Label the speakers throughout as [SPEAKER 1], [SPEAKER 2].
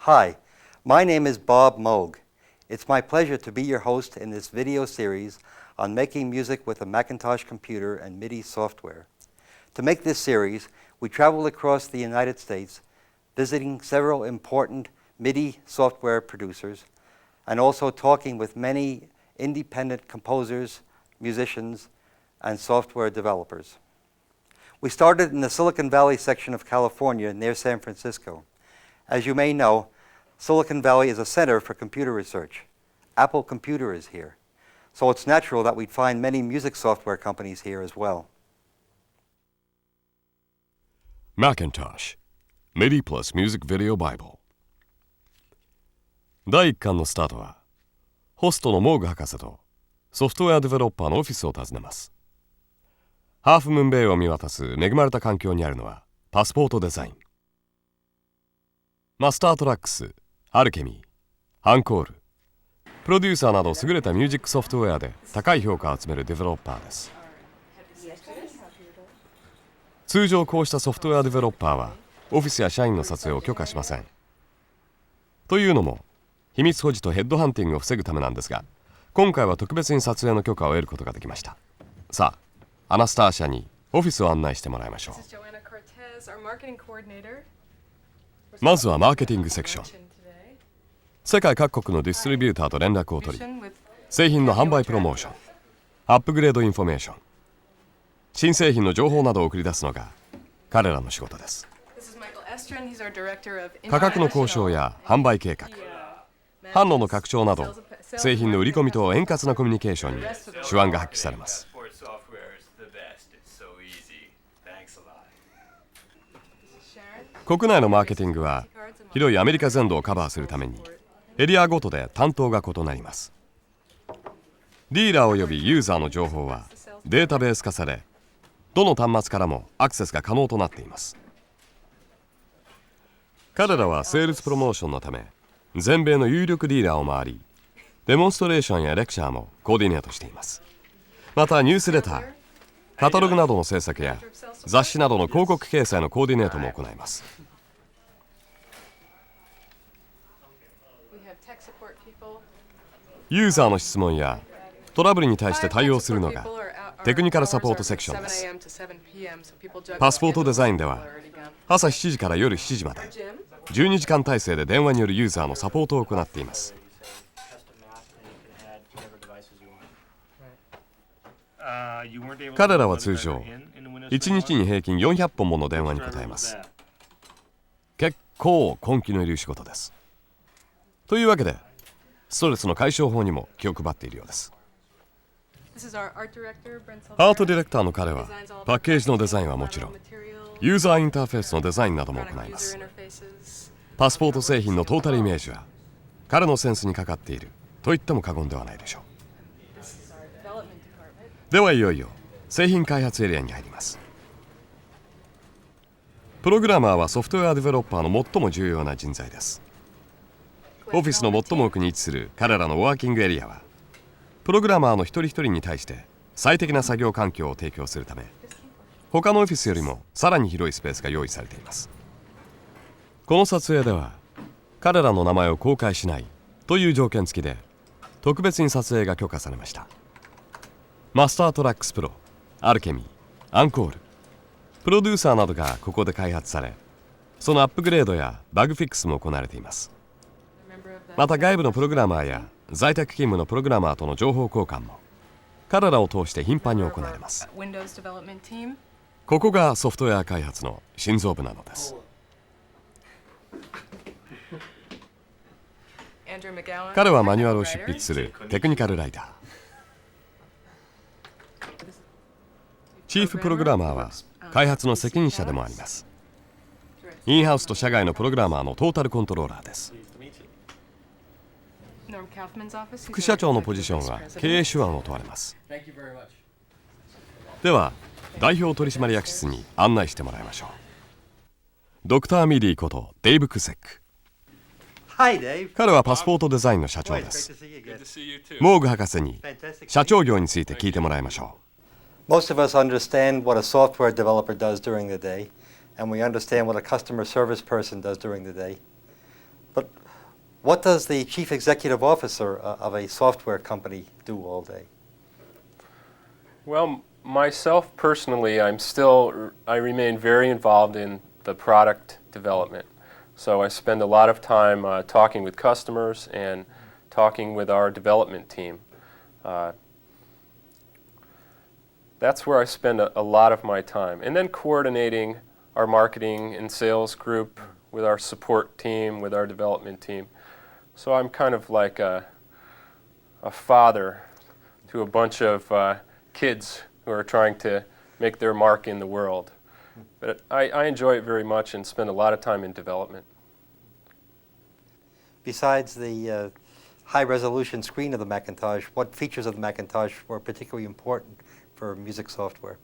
[SPEAKER 1] Hi, my name is Bob Moog. It's my pleasure to be your host in this video series on making music with a Macintosh computer and MIDI software. To make this series, we traveled across the United States, visiting several important MIDI software producers, and also talking with many independent composers, musicians, and software developers. We started in the Silicon Valley section of California near San Francisco. As you may know, Silicon Valley is a center for computer research. Apple Computer is here. So it's natural that we'd find many music software companies here as well.
[SPEAKER 2] Macintosh MIDI+Music Video Bible 第1巻のスタートはホストのモーグ博士とソフトウェアデベロッパーのオフィスを訪ねます。ハーフムーンベイを見渡す恵まれた環境にあるのはパスポートデザイン。マスタートラックス、アルケミー、アンコール、プロデューサーなど優れたミュージックソフトウェアで高い評価を集めるデベロッパーです。通常こうしたソフトウェアデベロッパーはオフィスや社員の撮影を許可しません。というのも秘密保持とヘッドハンティングを防ぐためなんですが、今回は特別に撮影の許可を得ることができました。さあ、アナスターシャにオフィスを案内してもらいましょう。まずはマーケティングセクション。世界各国のディストリビューターと連絡を取り、製品の販売プロモーション、アップグレードインフォメーション、新製品の情報などを送り出すのが彼らの仕事です。価格の交渉や販売計画、販路の拡張など製品の売り込みと円滑なコミュニケーションに手腕が発揮されます。国内のマーケティングは広いアメリカ全土をカバーするためにエリアごとで担当が異なります。ディーラーおよびユーザーの情報はデータベース化され、どの端末からもアクセスが可能となっています。彼らはセールスプロモーションのため全米の有力ディーラーを回り、デモンストレーションやレクチャーもコーディネートしています。またニュースレター、カタログなどの制作や雑誌などの広告掲載のコーディネートも行います。ユーザーの質問やトラブルに対して対応するのがテクニカルサポートセクションです。パスポートデザインでは朝7時から夜7時まで12時間体制で電話によるユーザーのサポートを行っています。彼らは通常1日に平均400本もの電話に答えます。結構根気のいる仕事です。というわけでストレスの解消法にも気を配っているようです。アートディレクターの彼はパッケージのデザインはもちろんユーザーインターフェースのデザインなども行います。パスポート製品のトータルイメージは彼のセンスにかかっていると言っても過言ではないでしょう。ではいよいよ製品開発エリアに入ります。プログラマーはソフトウェアデベロッパーの最も重要な人材です。オフィスの最も奥に位置する彼らのワーキングエリアはプログラマーの一人一人に対して最適な作業環境を提供するため、他のオフィスよりもさらに広いスペースが用意されています。この撮影では彼らの名前を公開しないという条件付きで特別に撮影が許可されました。マスタートラックスプロ、アルケミー、アンコール、プロデューサーなどがここで開発され、そのアップグレードやバグフィックスも行われています。また外部のプログラマーや在宅勤務のプログラマーとの情報交換も彼らを通して頻繁に行われます。ここがソフトウェア開発の心臓部なのです。彼はマニュアルを執筆するテクニカルライター。チーフプログラマーは開発の責任者でもあります。インハウスと社外のプログラマーのトータルコントローラーです。副社長のポジションは経営手腕を問われます。では代表取締役室に案内してもらいましょう。ドクター・ミディことデイブ・クセック。彼はパスポートデザインの社長です。モーグ博士に社長業について聞いてもらいましょ
[SPEAKER 1] う。Most of us understand what a software developer does during the day, and we understand what a customer service person does during the day. But what does the chief executive officer of a software company do all day?
[SPEAKER 3] Well, myself personally, I remain very involved in the product development. So I spend a lot of time talking with customers and talking with our development team. That's where I spend a lot of my time. And then coordinating our marketing and sales group with our support team, with our development team. So I'm kind of like a father to a bunch of kids who are trying to make their mark in the world. But I enjoy it very much and spend a lot of time in development.
[SPEAKER 1] Besides the high-resolution screen of the Macintosh, what features of the Macintosh were particularly important for music software?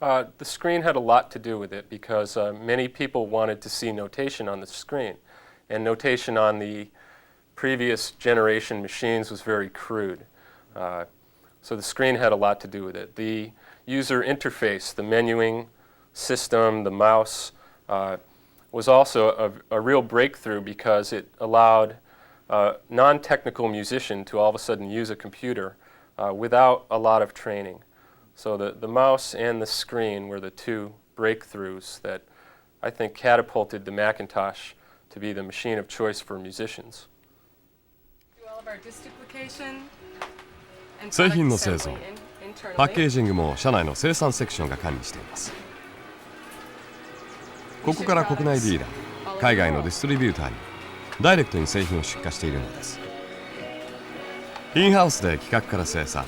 [SPEAKER 3] The screen had a lot to do with it because many people wanted to see notation on the screen. And notation on the previous generation machines was very crude. So the screen had a lot to do with it. The user interface, the menuing system, the mouse, was also a real breakthrough because it allowed a non-technical musician to all of a sudden use a computer without a lot of training. So the mouse and the screen were the two breakthroughs that I think catapulted the Macintosh to be the machine of choice for musicians.
[SPEAKER 2] 製品の製造、パッケージングも社内の生産セクションが管理しています。ここから国内ディーラー、海外のディストリビューターにダイレクトに製品を出荷しているのです。インハウスで企画から生産、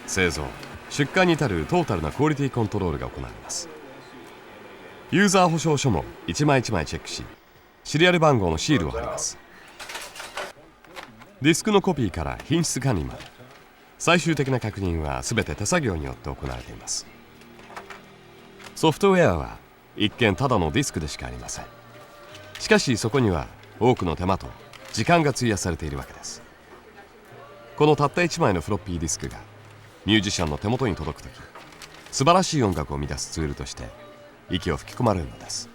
[SPEAKER 2] 製造、出荷に至るトータルなクオリティコントロールが行われます。ユーザー保証書も一枚一枚チェックし、シリアル番号のシールを貼ります。ディスクのコピーから品質管理まで、最終的な確認は全て手作業によって行われています。ソフトウェアは一見ただのディスクでしかありません。しかしそこには多くの手間と時間が費やされているわけです。このたった1枚のフロッピーディスクがミュージシャンの手元に届くとき、素晴らしい音楽を生み出すツールとして息を吹き込まれるのです。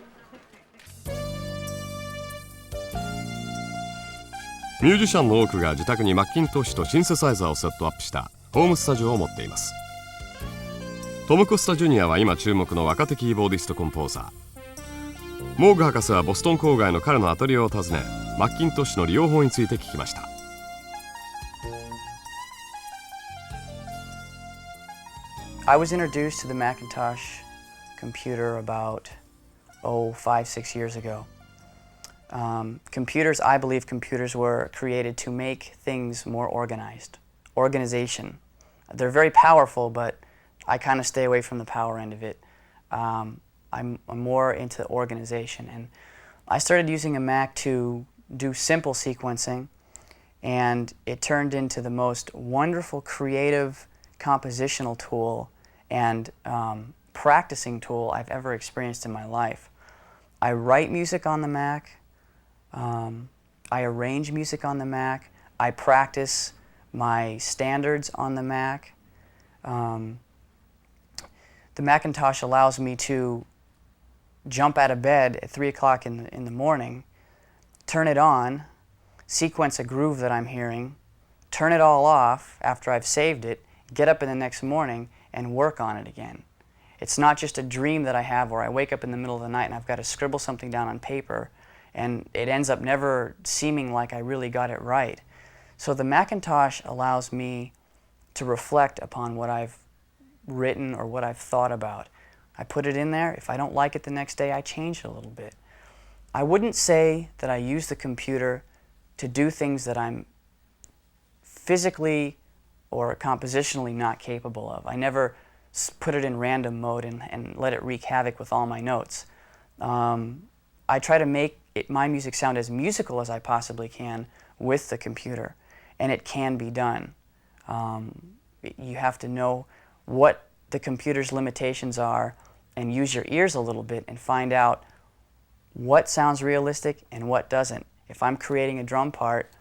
[SPEAKER 2] ミュージシャンの多くが自宅にマッキントッシュとシンセサイザーをセットアップしたホームスタジオを持っています。トム・コスタ・ジュニアは今注目の若手キーボーディストコンポーザー。モーグ博士はボストン郊外の彼のアトリエを訪ね、マッキントッシュの利用法について聞きました。
[SPEAKER 4] I was introduced to the Macintosh computer about 5-6 years ago. I believe computers were created to make things more organized. Organization. They're very powerful, but I kind of stay away from the power end of it. I'm more into organization, and I started using a Mac to do simple sequencing, and it turned into the most wonderful, creative, compositional tool and practicing tool I've ever experienced in my life. I write music on the Mac. I arrange music on the Mac. I practice my standards on the Mac. The Macintosh allows me to jump out of bed at 3 o'clock in the morning, turn it on, sequence a groove that I'm hearing, turn it all off after I've saved it, get up in the next morning and work on it again. It's not just a dream that I have where I wake up in the middle of the night and I've got to scribble something down on paper and it ends up never seeming like I really got it right. So the Macintosh allows me to reflect upon what I've written or what I've thought about. I put it in there. If I don't like it the next day, I change it a little bit. I wouldn't say that I use the computer to do things that I'm physically or compositionally not capable of. I never put it in random mode and let it wreak havoc with all my notes. I try to make my music sound as musical as I possibly can with the computer, and it can be done. You have to know what the computer's limitations are and use your ears a little bit and find out what sounds realistic and what doesn't. If I'm creating a drum part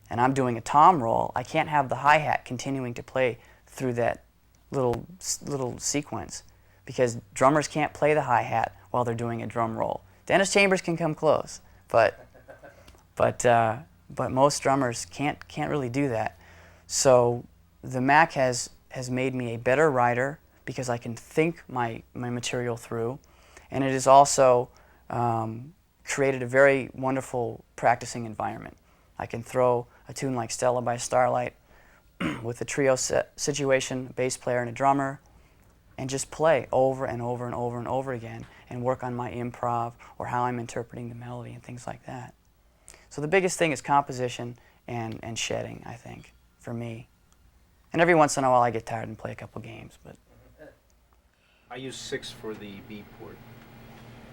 [SPEAKER 4] and I'm doing a tom roll, I can't have the hi-hat continuing to play through that little sequence because drummers can't play the hi-hat while they're doing a drum roll. Dennis Chambers can come close, but but most drummers can't really do that. So the Mac has made me a better writer because I can think my material through, and it has also created a very wonderful practicing environment. I can throw a tune like Stella by Starlight with a trio situation, a bass player and a drummer, and just play over and over and over and over again and work on my improv or how I'm interpreting the melody and things like that. So the biggest thing is composition and shedding, I think, for me. And every once in a while I get tired and play a couple games. But
[SPEAKER 5] I use 6 for the B port.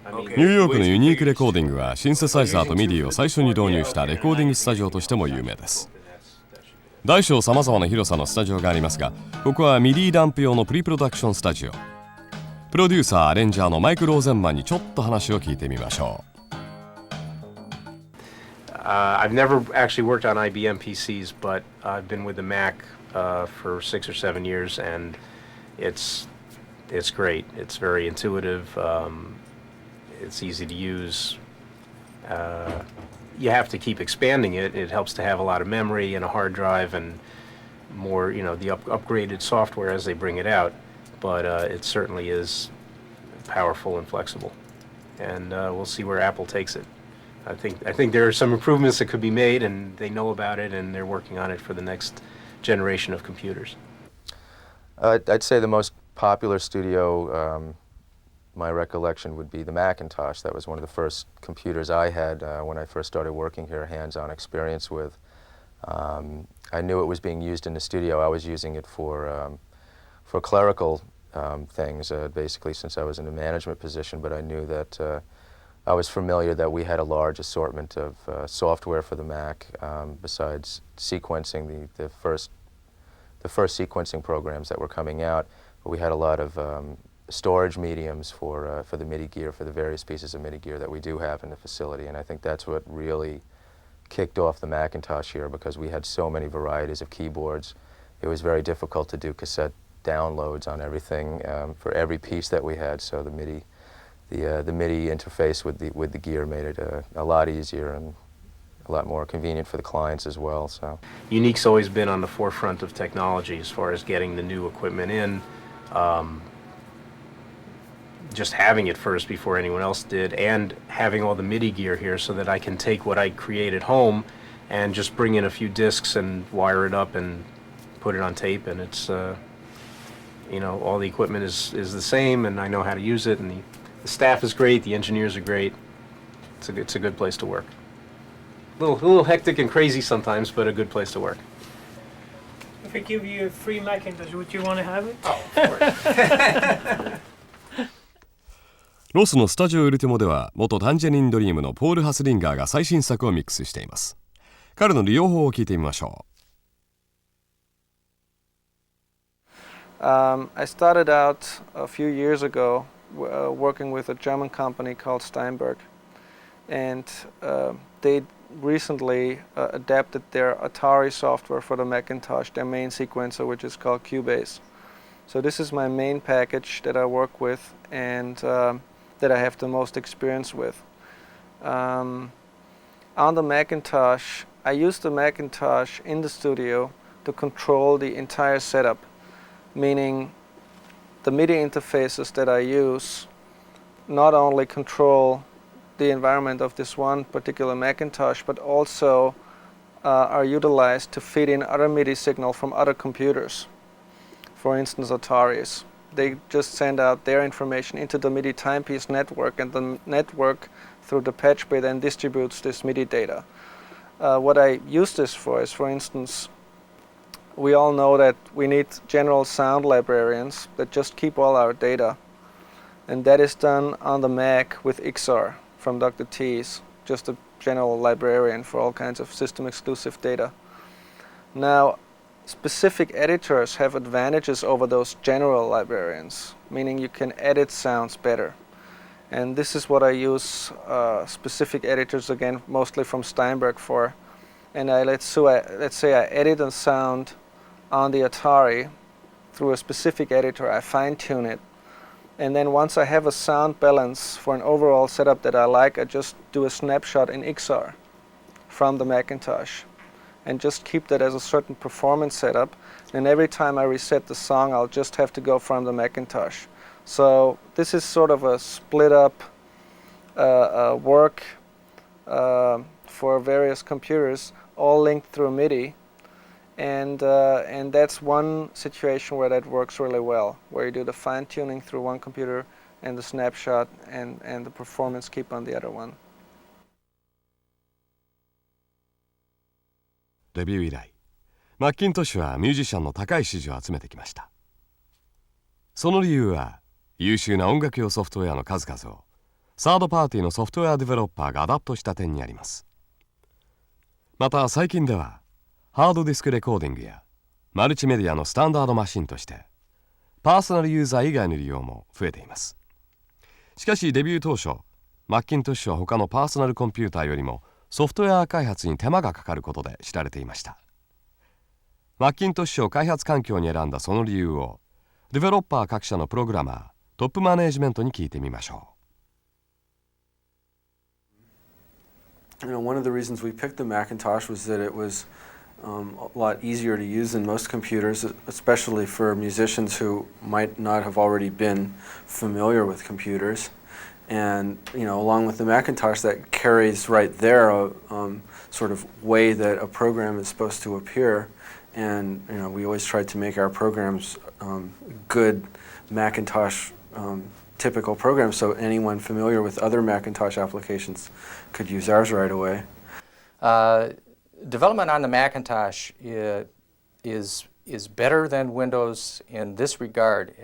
[SPEAKER 2] ニューヨークのユニークレコーディングはシンセサイザーと MIDI を最初に導入したレコーディングスタジオとしても有名です。大小さまざまな広さのスタジオがありますが、ここは MIDI ランプ用のプリプロダクションスタジオ。プロデューサーアレンジャーのマイク・ローゼンマンにちょっと話を聞いてみましょ
[SPEAKER 5] う。I've never actually worked on IBM PCs, but I've been with the Mac for 6 or 7 years, and it's great. It's very intuitive. It's easy to use. You have to keep expanding it. It helps to have a lot of memory and a hard drive and more, the upgraded software as they bring it out. But it certainly is powerful and flexible. And we'll see where Apple takes it. I think there are some improvements that could be made, and they know about it, and they're working on it for the next generation of computers.
[SPEAKER 6] I'd say the most popular studio, my recollection would be the Macintosh. That was one of the first computers I had when I first started working here, hands-on experience with. I knew it was being used in the studio. I was using it for clerical things, basically, since I was in a management position, but I knew that I was familiar that we had a large assortment of software for the Mac, besides sequencing the first sequencing programs that were coming out. But we had a lot of storage mediums for the MIDI gear, for the various pieces of MIDI gear that we do have in the facility, and I think that's what really kicked off the Macintosh here, because we had so many varieties of keyboards. It was very difficult to do cassette downloads on everything for every piece that we had, so the MIDI interface with the gear made it a lot easier and a lot more convenient for the clients as well. So
[SPEAKER 5] Unique's always been on the forefront of technology as far as getting the new equipment in. Just having it first before anyone else did, and having all the MIDI gear here so that I can take what I create at home and just bring in a few discs and wire it up and put it on tape, and it's all the equipment is the same, and I know how to use it, and the staff is great, the engineers are great. It's a good place to work. A little hectic and crazy sometimes, but a good place to work.
[SPEAKER 7] If I give you a free Macintosh, would you want to have it?
[SPEAKER 5] Oh, of course.
[SPEAKER 2] ロスのスタジオウルティモでは元タンジェリンドリームのポール・ハスリンガーが最新作をミックスしています。彼の利用法を聞いてみましょ
[SPEAKER 8] う。I started out a few years ago working with a German company called Steinberg, and they recently adapted their Atari software for the Macintosh, their main sequencer, which is called Cubase. So this is my main package that I work with and that I have the most experience with. On the Macintosh, I use the Macintosh in the studio to control the entire setup, meaning the MIDI interfaces that I use not only control the environment of this one particular Macintosh, but also are utilized to feed in other MIDI signal from other computers. For instance, Ataris. They just send out their information into the MIDI timepiece network, and the network through the patch bay then distributes this MIDI data. What I use this for is, for instance, we all know that we need general sound librarians that just keep all our data, and that is done on the Mac with XR from Dr. T's, just a general librarian for all kinds of system exclusive data. Now, specific editors have advantages over those general librarians, meaning you can edit sounds better. And this is what I use specific editors, again, mostly from Steinberg for. And let's say I edit a sound on the Atari through a specific editor, I fine-tune it. And then once I have a sound balance for an overall setup that I like, I just do a snapshot in XR from the Macintosh and just keep that as a certain performance setup. And every time I reset the song, I'll just have to go from the Macintosh. So this is sort of a split up work for various computers, all linked through MIDI. And that's one situation where that works really well, where you do the fine-tuning through one computer and the snapshot and the performance keep on the other one.
[SPEAKER 2] デビュー以来、マッキントッシュはミュージシャンの高い支持を集めてきました。その理由は、優秀な音楽用ソフトウェアの数々をサードパーティーのソフトウェアデベロッパーがアダプトした点にあります。また最近では、ハードディスクレコーディングやマルチメディアのスタンダードマシンとしてパーソナルユーザー以外の利用も増えています。しかしデビュー当初、マッキントッシュは他のパーソナルコンピューターよりもソフトウェア開発に手間がかかることで知られていました。マッキントッシュを開発環境に選んだその理由をデベロッパー各社のプログラマー、トップマネージメントに聞いてみましょ
[SPEAKER 9] う。One of the reasons we picked the Macintosh was that it was a lot easier to use than most computers, especially for musicians who might not have already been familiar with computers. And along with the Macintosh, that carries right there a sort of way that a program is supposed to appear. And we always try to make our programs good Macintosh typical programs, so anyone familiar with other Macintosh applications could use ours right away.
[SPEAKER 10] Development on the Macintosh is better than Windows in this regard.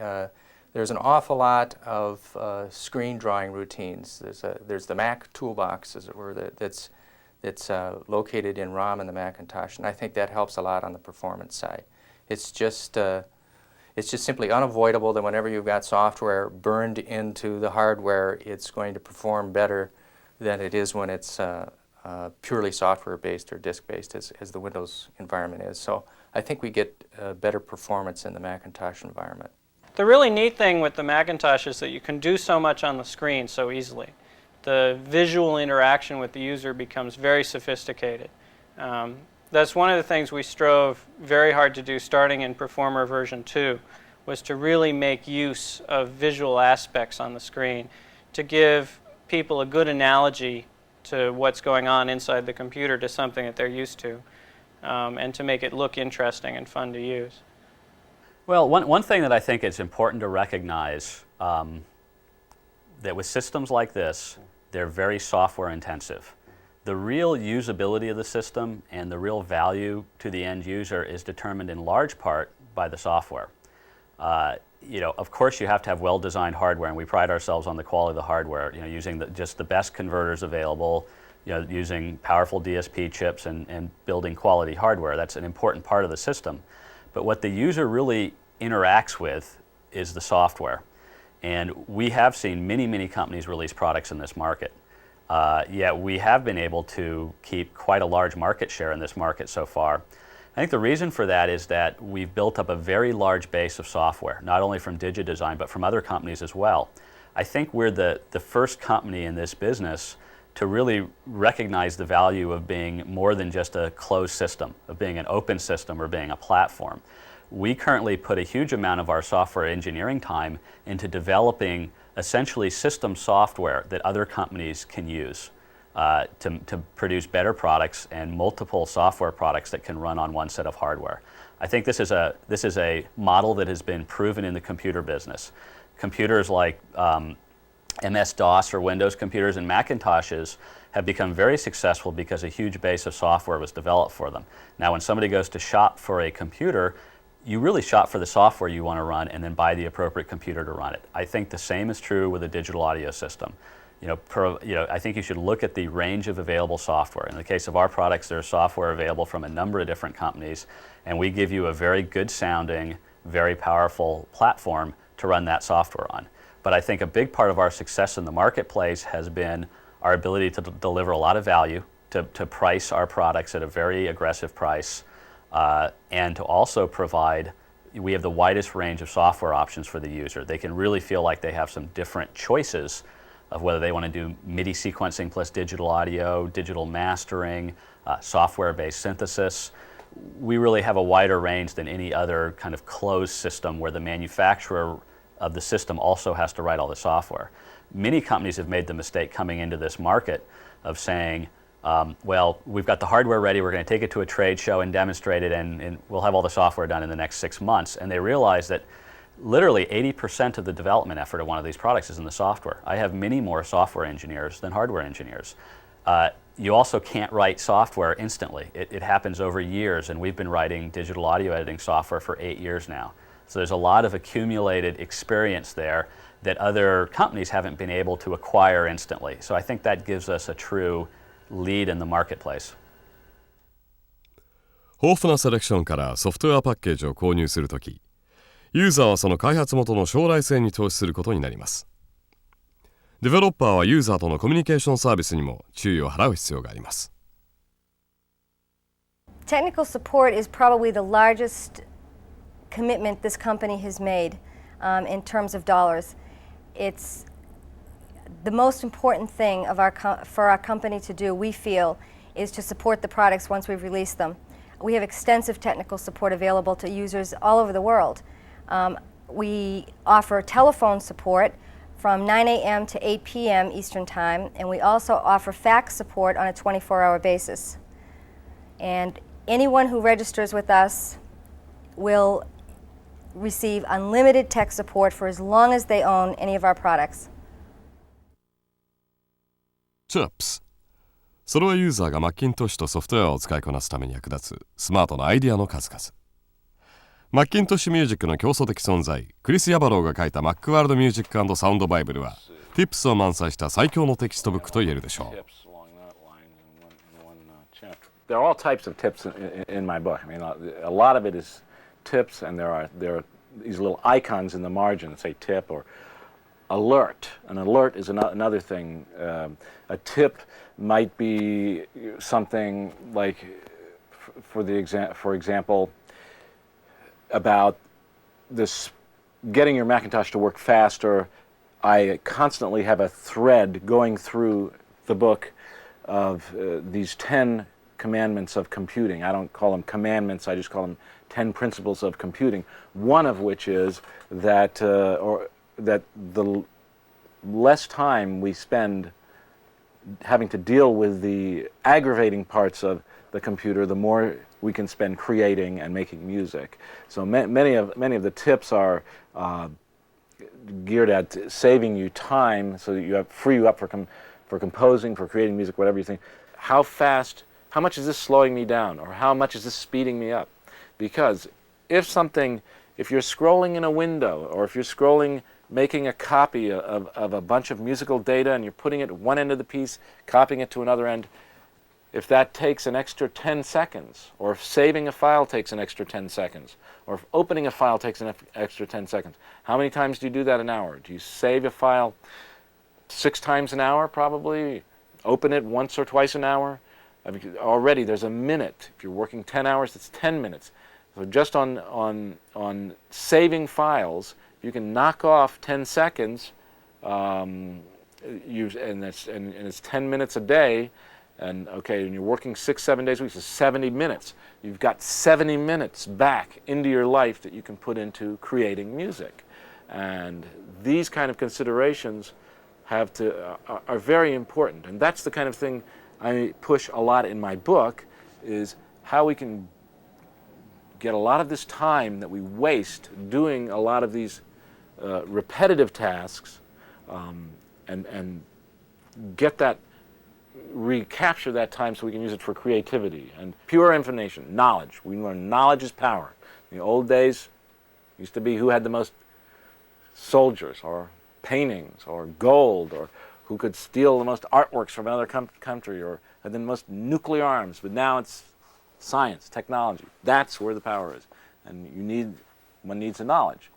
[SPEAKER 10] There's an awful lot of screen drawing routines. There's the Mac toolbox, as it were, that's located in ROM in the Macintosh, and I think that helps a lot on the performance side. It's just simply unavoidable that whenever you've got software burned into the hardware, it's going to perform better than it is when it's purely software-based or disk-based, as the Windows environment is. So I think we get better performance in the Macintosh environment.
[SPEAKER 7] The really neat thing with the Macintosh is that you can do so much on the screen so easily. The visual interaction with the user becomes very sophisticated. That's one of the things we strove very hard to do starting in Performer version 2, was to really make use of visual aspects on the screen to give people a good analogy to what's going on inside the computer, to something that they're used to, and to make it look interesting and fun to use.
[SPEAKER 11] Well, one thing that I think it's important to recognize, that with systems like this, they're very software intensive. The real usability of the system and the real value to the end user is determined in large part by the software. Of course you have to have well-designed hardware, and we pride ourselves on the quality of the hardware, using just the best converters available, using powerful DSP chips and building quality hardware. That's an important part of the system. But what the user really interacts with is the software. And we have seen many, many companies release products in this market. Yet we have been able to keep quite a large market share in this market so far. I think the reason for that is that we've built up a very large base of software, not only from DigiDesign, but from other companies as well. I think we're the first company in this business to really recognize the value of being more than just a closed system, of being an open system or being a platform. We currently put a huge amount of our software engineering time into developing essentially system software that other companies can use to produce better products and multiple software products that can run on one set of hardware. I think this is a model that has been proven in the computer business. Computers like MS-DOS or Windows computers and Macintoshes have become very successful because a huge base of software was developed for them. Now when somebody goes to shop for a computer, you really shop for the software you want to run and then buy the appropriate computer to run it. I think the same is true with a digital audio system. I think you should look at the range of available software. In the case of our products, there's software available from a number of different companies, and we give you a very good sounding, very powerful platform to run that software on. But I think a big part of our success in the marketplace has been our ability to deliver a lot of value, to price our products at a very aggressive price, and to also provide, we have the widest range of software options for the user. They can really feel like they have some different choices of whether they want to do MIDI sequencing plus digital audio, digital mastering, software-based synthesis. We really have a wider range than any other kind of closed system where the manufacturer of the system also has to write all the software. Many companies have made the mistake coming into this market of saying, well, we've got the hardware ready, we're going to take it to a trade show and demonstrate it, and we'll have all the software done in the next 6 months. And they realize that literally 80% of the development effort of one of these products is in the software. I have many more software engineers than hardware engineers. You also can't write software instantly. It happens over years, and we've been writing digital audio editing software for 8 years now. So there's a lot of accumulated experience there that other companies haven't been able to acquire instantly. So I think that gives us a true lead in the marketplace.
[SPEAKER 2] 豊富なセレクションからソフトウェアパッケージを購入するとき、ユーザーはその開発元の将来性に投資することになります。デベロッパーはユーザーとのコミュニケーションサービスにも注意を払う必要があります。
[SPEAKER 12] Technical support is probably the largest commitment this company has made in terms of dollars. It's the most important thing for our company to do, we feel, is to support the products once we've released them. We have extensive technical support available to users all over the world. We offer telephone support from 9 a.m. to 8 p.m. Eastern Time, and we also offer fax support on a 24-hour basis. And anyone who registers with us will receive unlimited tech support for as long as they own any of our products.
[SPEAKER 2] CHIPS。それはユーザーがマッキントッシュとソフトウェアを使いこなすために役立つスマートなアイディアの数々。マッキントッシュミュージックの競争的存在、クリス・ヤバローが書いたマックワールドミュージック&サウンドバイブルは、Tips を満載した最強のテキストブックと言えるでしょう。
[SPEAKER 13] There are all types of tips in my book. I mean, a lot of it is tips, and there are these little icons in the margin that say tip or alert. An alert is another thing. A tip might be something like, for example, about this getting your Macintosh to work faster. I constantly have a thread going through the book of these 10 commandments of computing. I don't call them commandments, I just call them 10 principles of computing. One of which is that that the less time we spend having to deal with the aggravating parts of the computer, the more we can spend creating and making music. So many of the tips are geared at saving you time, so that free you up for composing, for creating music, whatever you think. How much is this slowing me down, or how much is this speeding me up? Because if you're scrolling in a window, or if you're scrolling, making a copy of a bunch of musical data, and you're putting it at one end of the piece, copying it to another end, if that takes an extra 10 seconds, or if saving a file takes an extra 10 seconds, or if opening a file takes an extra 10 seconds, how many times do you do that an hour? Do you save a file 6 times an hour, probably? Open it once or twice an hour? I mean, already there's a minute. If you're working 10 hours, it's 10 minutes. So just on saving files, you can knock off 10 seconds, and it's 10 minutes a day, and you're working 6-7 days a week, so 70 minutes. You've got 70 minutes back into your life that you can put into creating music. And these kind of considerations are very important, and that's the kind of thing I push a lot in my book, is how we can get a lot of this time that we waste doing a lot of these repetitive tasks, and recapture that time so we can use it for creativity and pure information, knowledge. We learn knowledge is power. In the old days, it used to be who had the most soldiers or paintings or gold, or who could steal the most artworks from another country, or had the most nuclear arms. But now it's science, technology. That's where the power is. And one needs the knowledge.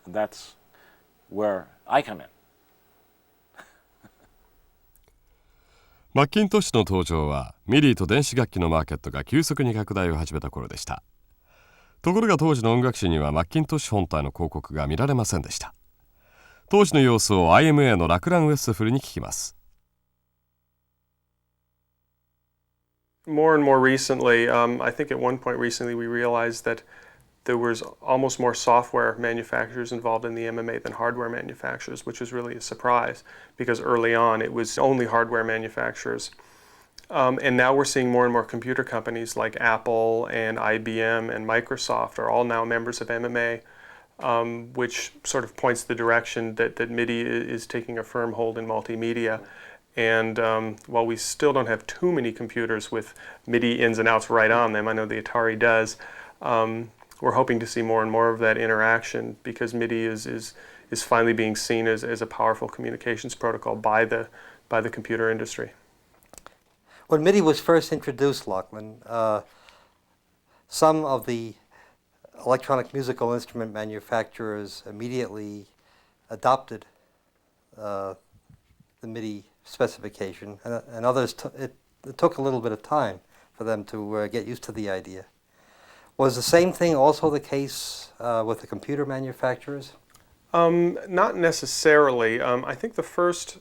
[SPEAKER 13] And that's where I come in.
[SPEAKER 2] マッキントッシュの登場はMIDIと電子楽器のマーケットが急速に拡大を始めた頃でした。ところが当時の音楽誌にはマッキントッシュ本体の広告が見られませんでした。当時の様子を IMA のラクラン・ウェッセフルに聞きます。
[SPEAKER 3] More and more recently, I think at one point recently we realized that there was almost more software manufacturers involved in the MMA than hardware manufacturers, which was really a surprise because early on it was only hardware manufacturers. And now we're seeing more and more computer companies like Apple and IBM and Microsoft are all now members of MMA, which sort of points the direction that MIDI is taking a firm hold in multimedia. And while we still don't have too many computers with MIDI ins and outs right on them, I know the Atari does, we're hoping to see more and more of that interaction because MIDI is finally being seen as a powerful communications protocol by the computer industry.
[SPEAKER 1] When MIDI was first introduced, Lachlan, some of the electronic musical instrument manufacturers immediately adopted the MIDI specification, and others it took a little bit of time for them to get used to the idea. Was the same thing also the case with the computer manufacturers?
[SPEAKER 3] Not necessarily. I think the first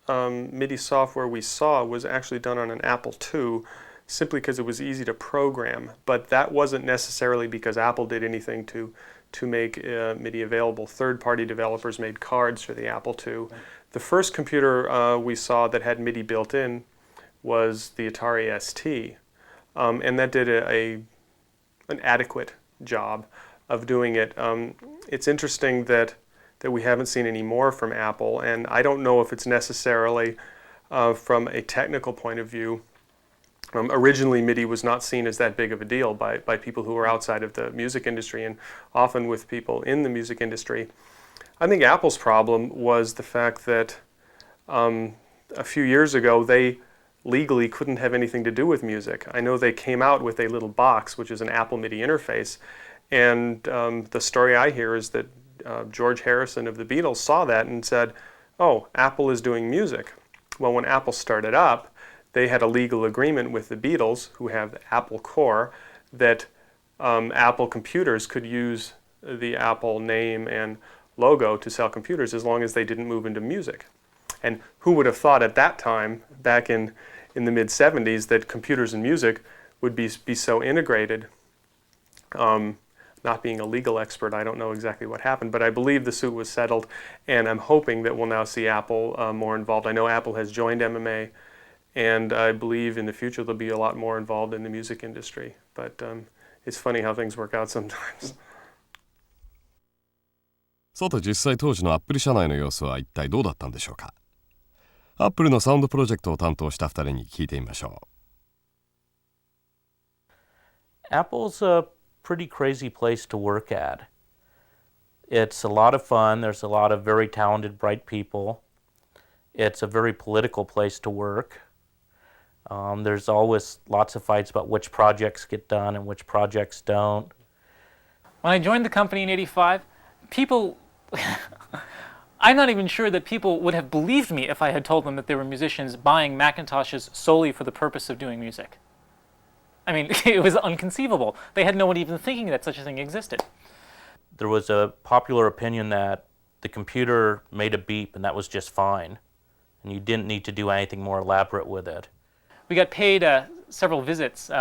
[SPEAKER 3] MIDI software we saw was actually done on an Apple II simply because it was easy to program, but that wasn't necessarily because Apple did anything to make MIDI available. Third-party developers made cards for the Apple II. The first computer we saw that had MIDI built in was the Atari ST, and that did an adequate job of doing it. It's interesting that we haven't seen any more from Apple, and I don't know if it's necessarily from a technical point of view. Originally, MIDI was not seen as that big of a deal by people who were outside of the music industry and often with people in the music industry. I think Apple's problem was the fact that a few years ago they legally couldn't have anything to do with music. I know they came out with a little box, which is an Apple MIDI interface, and the story I hear is that George Harrison of the Beatles saw that and said, oh, Apple is doing music. Well, when Apple started up, they had a legal agreement with the Beatles, who have the Apple Core, that Apple computers could use the Apple name and logo to sell computers as long as they didn't move into music. And who would have thought at that time, back in the mid-70s, that computers and music would be so integrated? Not being a legal expert, I don't know exactly what happened, but I believe the suit was settled, and I'm hoping that we'll now see Apple more involved. I know Apple has joined MMA, and I believe in the future they'll be a lot more involved in the music industry. But it's funny how things work out sometimes.
[SPEAKER 2] さて実際当時のアップル社内の様子は一体どうだったんでしょうか。アップルのサウンドプロジェクトを担当した2人に聞いてみましょ
[SPEAKER 14] う。Apple's a pretty crazy place to work at. It's a lot of fun. There's a lot of very talented, bright people. It's a very political place to work. There's always lots of fights about which projects get done and which projects don't.
[SPEAKER 15] When I joined the company in '85, people... I'm not even sure that people would have believed me if I had told them that there were musicians buying Macintoshes solely for the purpose of doing music. I mean, it was inconceivable. They had no one even thinking that such a thing existed.
[SPEAKER 14] There was a popular opinion that the computer made a beep and that was just fine, and you didn't need to do anything more elaborate with it.
[SPEAKER 15] We got paid several visits.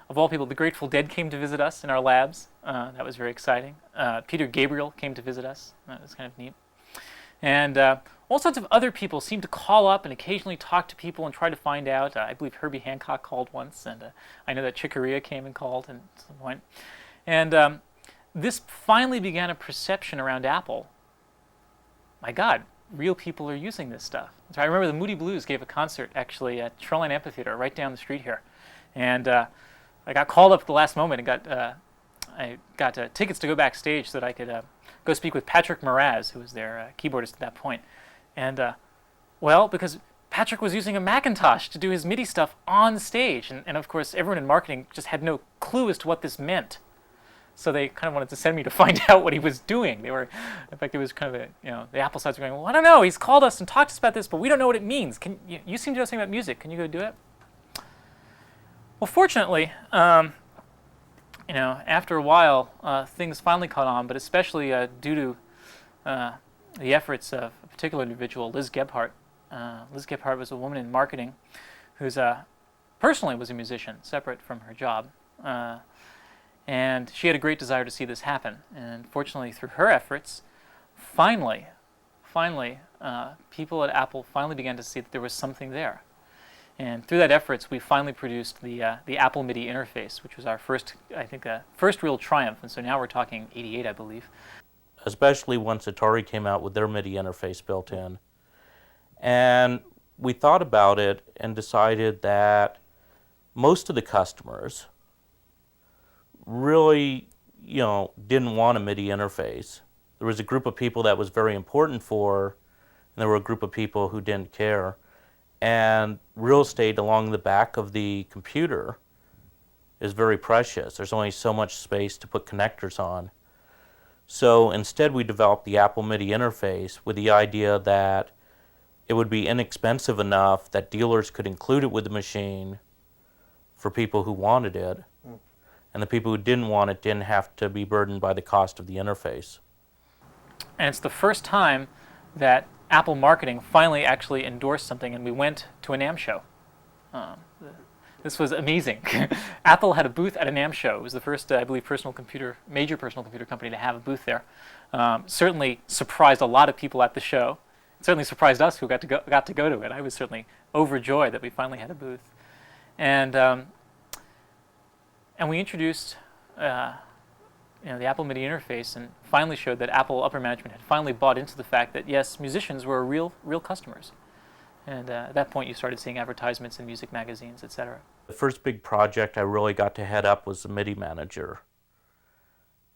[SPEAKER 15] Of all people, the Grateful Dead came to visit us in our labs. That was very exciting. Peter Gabriel came to visit us. That was kind of neat. And all sorts of other people seemed to call up and occasionally talk to people and try to find out. I believe Herbie Hancock called once, and I know that Chick Corea came and called at some point. And this finally began a perception around Apple. My God, real people are using this stuff. So I remember the Moody Blues gave a concert actually at Shoreline Amphitheater right down the street here. And I got called up at the last moment and I got tickets to go backstage so that I could go speak with Patrick Moraz, who was their keyboardist at that point. And, well, because Patrick was using a Macintosh to do his MIDI stuff on stage. And of course, everyone in marketing just had no clue as to what this meant. So they kind of wanted to send me to find out what he was doing. They were, in fact, it was kind of the Apple sides were going, well, I don't know, he's called us and talked to us about this, but we don't know what it means. You seem to know something about music. Can you go do it? Well, fortunately, after a while, things finally caught on, but especially due to the efforts of a particular individual, Liz Gebhardt. Liz Gebhardt was a woman in marketing who's personally was a musician, separate from her job. And she had a great desire to see this happen. And fortunately, through her efforts, finally, people at Apple finally began to see that there was something there. And through that efforts, we finally produced the Apple MIDI interface, which was our first, I think, first real triumph. And so now we're talking '88, I believe.
[SPEAKER 14] Especially once Atari came out with their MIDI interface built in. And we thought about it and decided that most of the customers really, didn't want a MIDI interface. There was a group of people that was very important for, and there were a group of people who didn't care. And real estate along the back of the computer is very precious. There's only so much space to put connectors on. So instead we developed the Apple MIDI interface with the idea that it would be inexpensive enough that dealers could include it with the machine for people who wanted it, and the people who didn't want it didn't have to be burdened by the cost of the interface.
[SPEAKER 15] And it's the first time that Apple marketing finally actually endorsed something, and we went to a NAMM show. This was amazing. Apple had a booth at a NAMM show. It was the first, I believe, major personal computer company to have a booth there. Certainly surprised a lot of people at the show. It certainly surprised us who got to go to it. I was certainly overjoyed that we finally had a booth. And we introduced the Apple MIDI interface, and finally showed that Apple upper management had finally bought into the fact that yes, musicians were real customers. And at that point, you started seeing advertisements in music magazines, etc.
[SPEAKER 14] The first big project I really got to head up was the MIDI manager.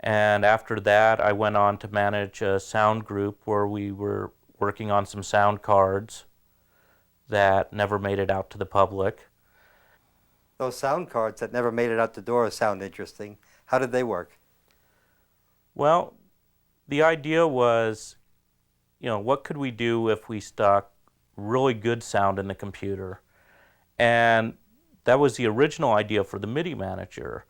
[SPEAKER 14] And after that, I went on to manage a sound group where we were working on some sound cards that never made it out to the public.
[SPEAKER 1] Those sound cards that never made it out the door sound interesting. How did they work?
[SPEAKER 14] Well, the idea was, what could we do if we stuck really good sound in the computer? And that was the original idea for the MIDI manager.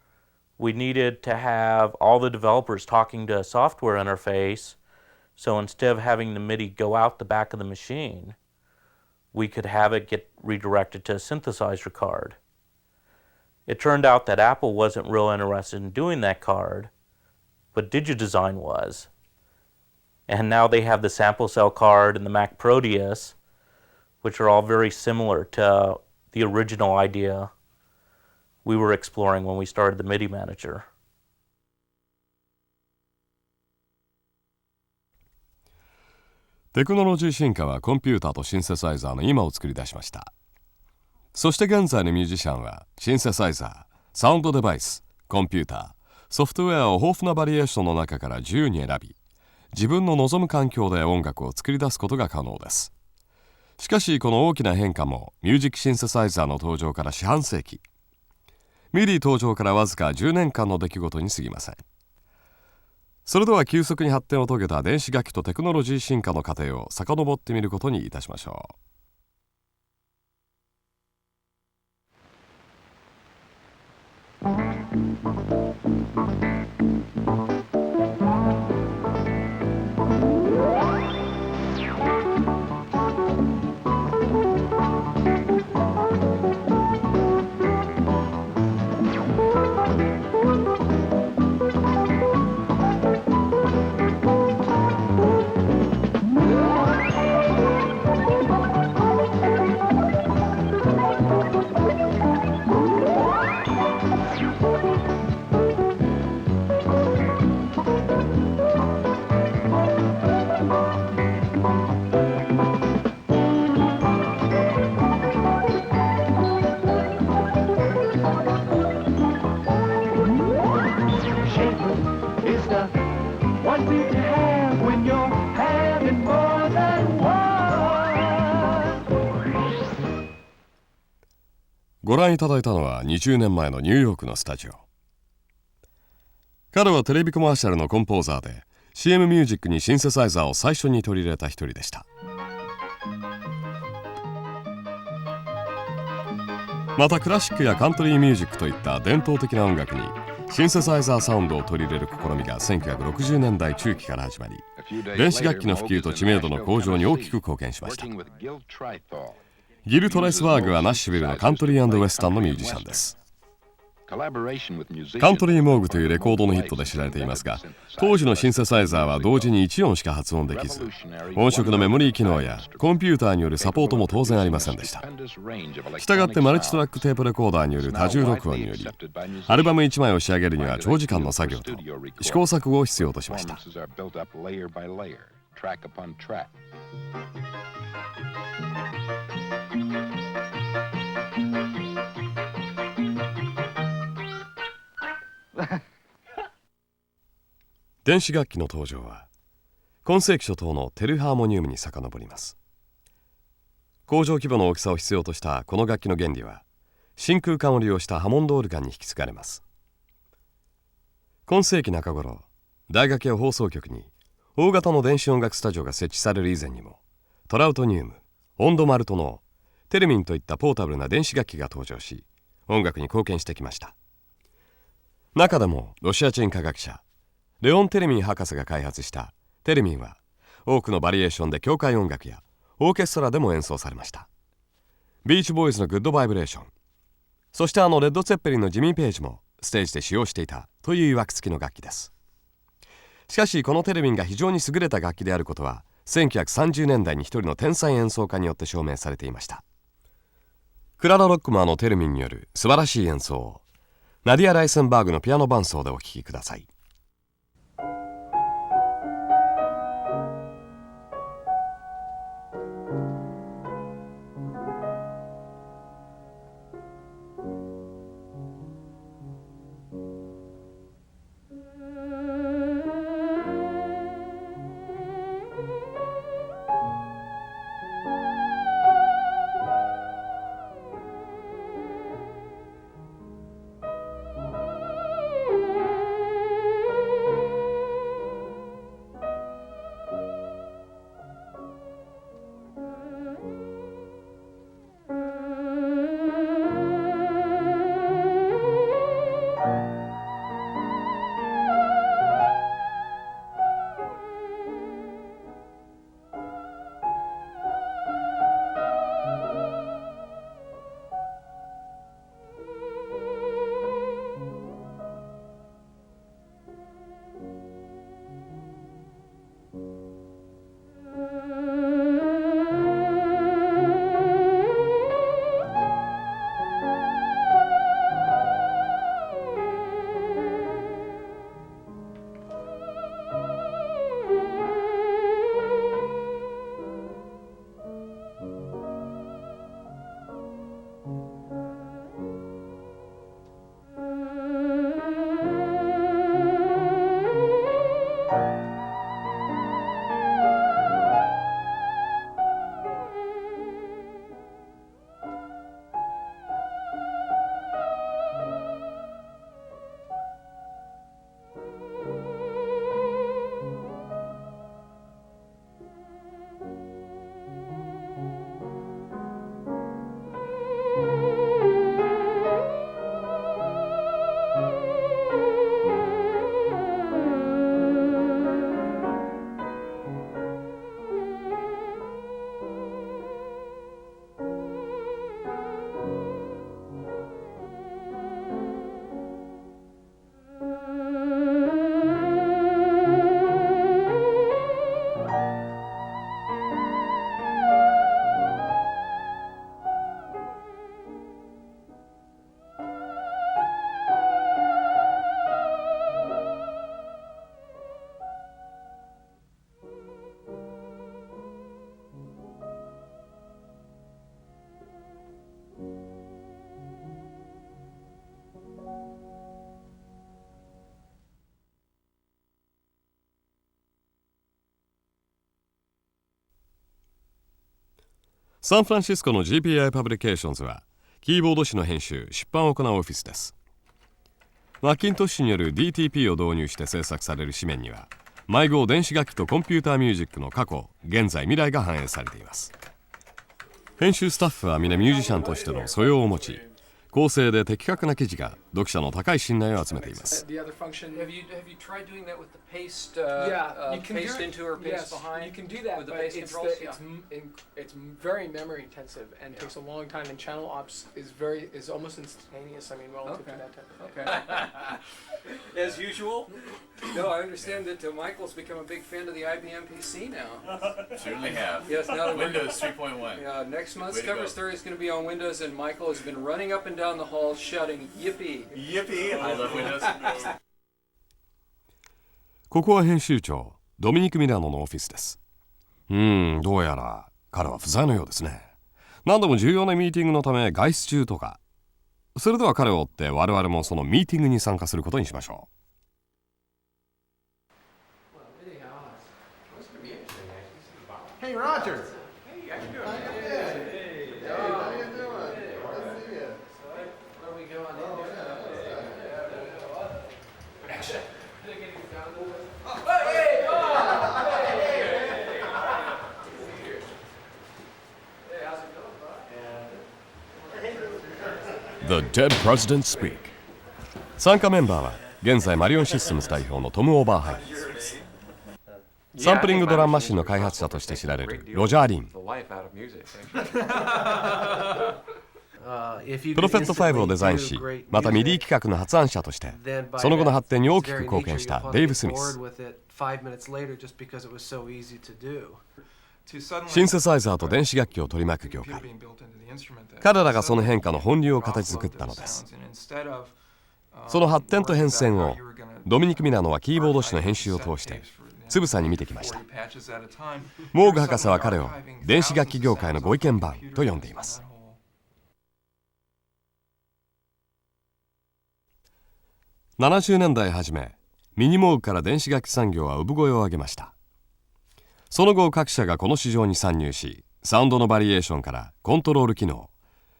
[SPEAKER 14] We needed to have all the developers talking to a software interface, so instead of having the MIDI go out the back of the machine, we could have it get redirected to a synthesizer card. It turned out that Apple wasn't real interested in doing that card, but DigiDesign was. And now they have the sample cell card and the Mac Proteus, which are all very similar to the original idea we were exploring when we started the MIDI manager.
[SPEAKER 2] テクノロジー進化はコンピューターとシンセサイザーの今を作り出しました。そして現在のミュージシャンはシンセサイザー、サウンドデバイス、コンピューター、ソフトウェアを豊富なバリエーションの中から自由に選び、自分の望む環境で音楽を作り出すことが可能です。しかしこの大きな変化もミュージックシンセサイザーの登場から四半世紀、MIDI登場からわずか10年間の出来事に過ぎません。それでは急速に発展を遂げた電子楽器とテクノロジー進化の過程を遡ってみることにいたしましょう。ご覧いただいたのは20年前のニューヨークのスタジオ。彼はテレビコマーシャルのコンポーザーで CM ミュージックにシンセサイザーを最初に取り入れた一人でした。またクラシックやカントリーミュージックといった伝統的な音楽にシンセサイザーサウンドを取り入れる試みが1960年代中期から始まり、電子楽器の普及と知名度の向上に大きく貢献しました。ギル・トレスバーグはナッシュビルのカントリー&ウェスタンのミュージシャンです。カントリー・モーグというレコードのヒットで知られていますが、当時のシンセサイザーは同時に1音しか発音できず、音色のメモリー機能やコンピューターによるサポートも当然ありませんでした。したがってマルチトラックテープレコーダーによる多重録音により、アルバム1枚を仕上げるには長時間の作業と試行錯誤を必要としました。電子楽器の登場は今世紀初頭のテルハーモニウムに遡ります。工場規模の大きさを必要としたこの楽器の原理は真空管を利用したハモンドオルガンに引き継がれます。今世紀中頃、大学や放送局に大型の電子音楽スタジオが設置される以前にも、トラウトニウム、オンドマルトノー、テルミンといったポータブルな電子楽器が登場し、音楽に貢献してきました。中でもロシア人科学者レオン・テレミン博士が開発したテレミンは、多くのバリエーションで教会音楽やオーケストラでも演奏されました。ビーチボーイズのグッドバイブレーション、そしてレッド・ツェッペリンのジミー・ページもステージで使用していたという曰く付きの楽器です。しかしこのテレミンが非常に優れた楽器であることは1930年代に一人の天才演奏家によって証明されていました。クララ・ロックマーのテレミンによる素晴らしい演奏をナディア・ライセンバーグのピアノ伴奏でお聴きください。サンフランシスコの GPI パブリケーションズはキーボード紙の編集・出版を行うオフィスです。マッキントッシュによる DTP を導入して制作される紙面には、迷子電子楽器とコンピューターミュージックの過去、現在、未来が反映されています。編集スタッフは皆ミュージシャンとしての素養を持ち、公正で的確な記事が読者の高い信頼を集めています。
[SPEAKER 16] The other function.
[SPEAKER 5] Have you tried doing that with the paste?
[SPEAKER 16] Yeah, you can
[SPEAKER 5] paste
[SPEAKER 16] do it.
[SPEAKER 5] into or paste
[SPEAKER 16] Yes,
[SPEAKER 5] behind.
[SPEAKER 16] you can do that,
[SPEAKER 5] with the
[SPEAKER 16] but
[SPEAKER 5] paste
[SPEAKER 16] it's
[SPEAKER 5] controls.
[SPEAKER 16] it's very memory intensive and takes a long time. And channel ops is almost instantaneous. I mean, relative to that type of thing.
[SPEAKER 5] Okay. As usual. No, I understand that Michael's become a big fan of the IBM PC now.
[SPEAKER 17] Certainly have.
[SPEAKER 5] Yes, now that
[SPEAKER 17] Windows 3.1.
[SPEAKER 5] Yeah, next month's cover story is going to be on Windows, and Michael has been running up and down the hall shouting, "Yippee!"
[SPEAKER 17] Yippee! I love Windows.
[SPEAKER 2] ここは編集長ドミニク・ミラノのオフィスです。どうやら彼は不在のようですね。何度も重要なミーティングのため外出中とか。それでは彼を追って我々もそのミーティングに参加することにしましょ
[SPEAKER 18] う。Hey Roger.
[SPEAKER 5] Hey, how you doing?
[SPEAKER 18] Hey, how you doing? Good to see you.
[SPEAKER 5] Where are we going?
[SPEAKER 18] Action.
[SPEAKER 2] The Dead Presidents Speak。参加メンバーは現在マリオンシステムズ代表のトム・オーバーハイズ、サンプリングドラムマシンの開発者として知られるロジャー・リン、プロフェット5をデザインし、またミディ企画の発案者としてその後の発展に大きく貢献したデイブ・スミス。シンセサイザーと電子楽器を取り巻く業界、彼らがその変化の本流を形作ったのです。その発展と変遷をドミニク・ミラノはキーボード誌の編集を通してつぶさに見てきました。モーグ博士は彼を電子楽器業界のご意見番と呼んでいます。70年代初め、ミニモーグから電子楽器産業は産声を上げました。その後各社がこの市場に参入し、サウンドのバリエーションからコントロール機能、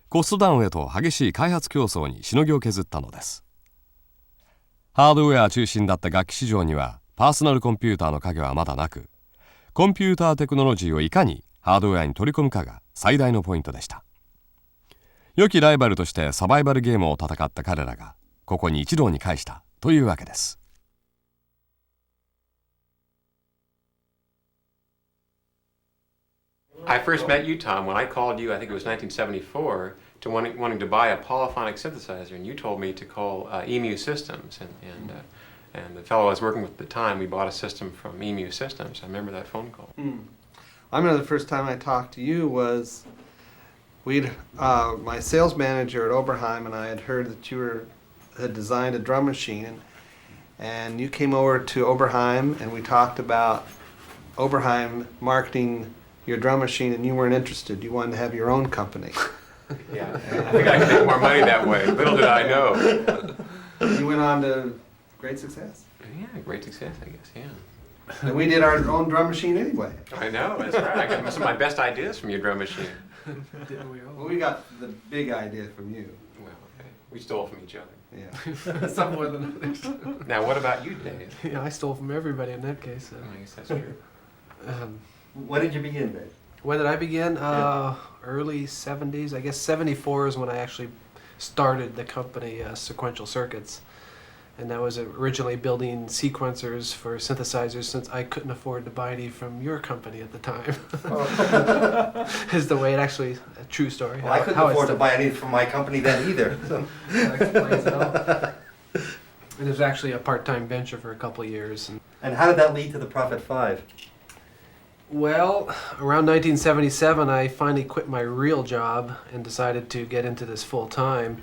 [SPEAKER 2] コストダウンへと激しい開発競争にしのぎを削ったのです。ハードウェア中心だった楽器市場にはパーソナルコンピューターの影はまだなく、コンピューターテクノロジーをいかにハードウェアに取り込むかが最大のポイントでした。良きライバルとしてサバイバルゲームを戦った彼らがここに一堂に会したというわけです。
[SPEAKER 3] I first met you, Tom, when I called you, I think it was 1974, to wanting to buy a polyphonic synthesizer, and you told me to call EMU Systems, and the fellow I was working with at the time, we bought a system from EMU Systems. I remember that phone call.
[SPEAKER 8] I remember the first time I talked to you was my sales manager at Oberheim and I had heard that you had designed a drum machine, and you came over to Oberheim and we talked about Oberheim marketing your drum machine, and you weren't interested. You wanted to have your own company.
[SPEAKER 3] Yeah, I think I could make more money that way. Little did I know.
[SPEAKER 8] You went on to great success.
[SPEAKER 3] Yeah, great success, I guess, yeah.
[SPEAKER 8] And we did our own drum machine anyway.
[SPEAKER 3] I know, that's right. I got some of my best ideas from your drum machine.
[SPEAKER 8] Well, we got the big idea from you.
[SPEAKER 3] Well, okay. We stole from each other.
[SPEAKER 8] Yeah.
[SPEAKER 16] Some more than others.
[SPEAKER 3] Now, what about you, Dave?
[SPEAKER 16] Yeah, I stole from everybody in that case.
[SPEAKER 3] I guess that's true.
[SPEAKER 1] When did you begin, Dave?
[SPEAKER 16] When did I begin? Early 70s. I guess 74 is when I actually started the company, Sequential Circuits. And that was originally building sequencers for synthesizers, since I couldn't afford to buy any from your company at the time. Is the way it actually, a true story.
[SPEAKER 1] Well, I couldn't afford to buy any from my company then either. So.
[SPEAKER 16] That explains it all. It was actually a part-time venture for a couple of years.
[SPEAKER 1] And how did that lead to the Prophet 5?
[SPEAKER 16] Well, around 1977, I finally quit my real job and decided to get into this full-time.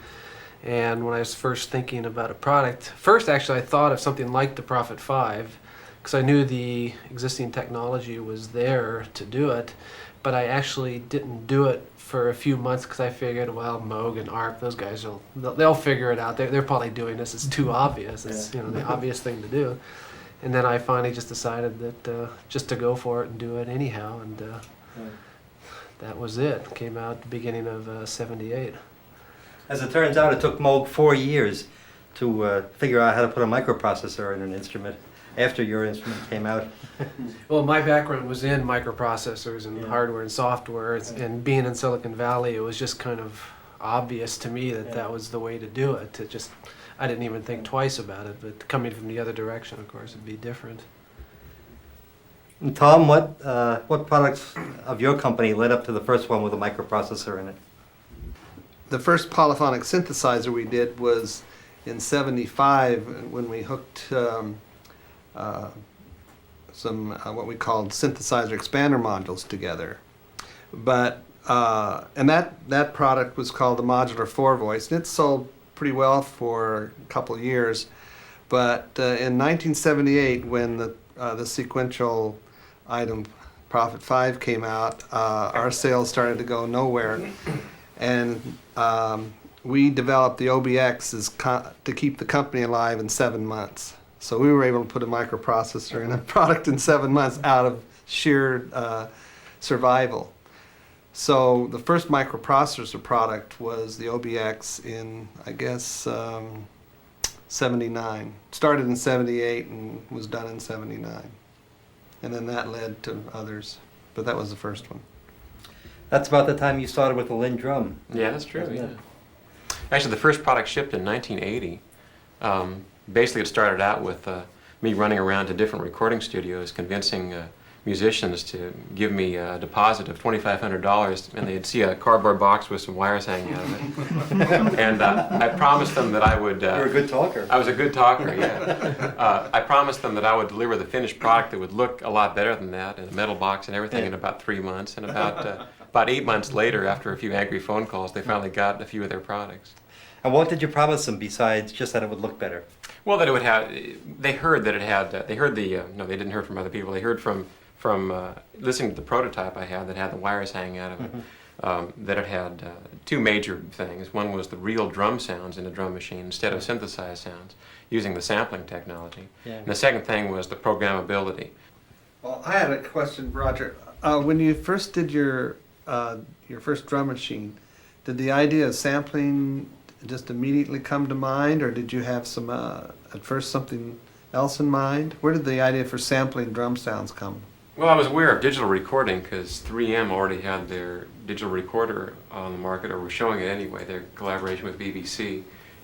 [SPEAKER 16] And when I was first thinking about a product, first actually I thought of something like the Prophet 5, because I knew the existing technology was there to do it, but I actually didn't do it for a few months because I figured, well, Moog and ARP, those guys they'll figure it out. They're probably doing this. It's too obvious. It's the obvious thing to do. And then I finally just decided that just to go for it and do it anyhow, and that was it. Came out at the beginning of '78.
[SPEAKER 1] As it turns out, it took Moog 4 years to figure out how to put a microprocessor in an instrument after your instrument came out.
[SPEAKER 16] Well, my background was in microprocessors and hardware and software, and being in Silicon Valley, it was just kind of obvious to me that that was the way to do it. I didn't even think twice about it, but coming from the other direction, of course, it'd be different.
[SPEAKER 1] And Tom, what products of your company led up to the first one with a microprocessor in it?
[SPEAKER 16] The first polyphonic synthesizer we did was in '75 when we hooked some what we called synthesizer expander modules together. But and that product was called the Modular 4-voice, and it sold pretty well for a couple of years. But in 1978, when the sequential item Prophet 5 came out, our sales started to go nowhere, and we developed the OBX to keep the company alive in 7 months. So we were able to put a microprocessor in a product in 7 months out of sheer survival. So the first microprocessor product was the OBX in, I guess, 79. Started in 78 and was done in 79. And then that led to others, but that was the first one.
[SPEAKER 1] That's about the time you started with the Lynn drum.
[SPEAKER 19] Yeah, that's true. Yeah. Actually, the first product shipped in 1980. Basically, it started out with me running around to different recording studios, convincing musicians to give me a deposit of $2,500, and they'd see a cardboard box with some wires hanging out of it. And I promised them that I would...
[SPEAKER 1] you were a good talker.
[SPEAKER 19] I was a good talker, yeah. I promised them that I would deliver the finished product that would look a lot better than that, in a metal box and everything, in about 3 months. And about 8 months later, after a few angry phone calls, they finally got a few of their products.
[SPEAKER 1] And what did you promise them besides just that it would look better?
[SPEAKER 19] Well, that it would have... They heard that it had... they heard the... no, they didn't hear from other people. They heard from listening to the prototype I had that had the wires hanging out of it, that it had two major things. One was the real drum sounds in a drum machine instead of synthesized sounds using the sampling technology. Yeah. And the second thing was the programmability.
[SPEAKER 16] Well, I had a question, Roger. When you first did your first drum machine, did the idea of sampling just immediately come to mind, or did you have some at first something else in mind? Where did the idea for sampling drum sounds come?
[SPEAKER 19] Well, I was aware of digital recording because 3M already had their digital recorder on the market, or was showing it anyway, their collaboration with BBC.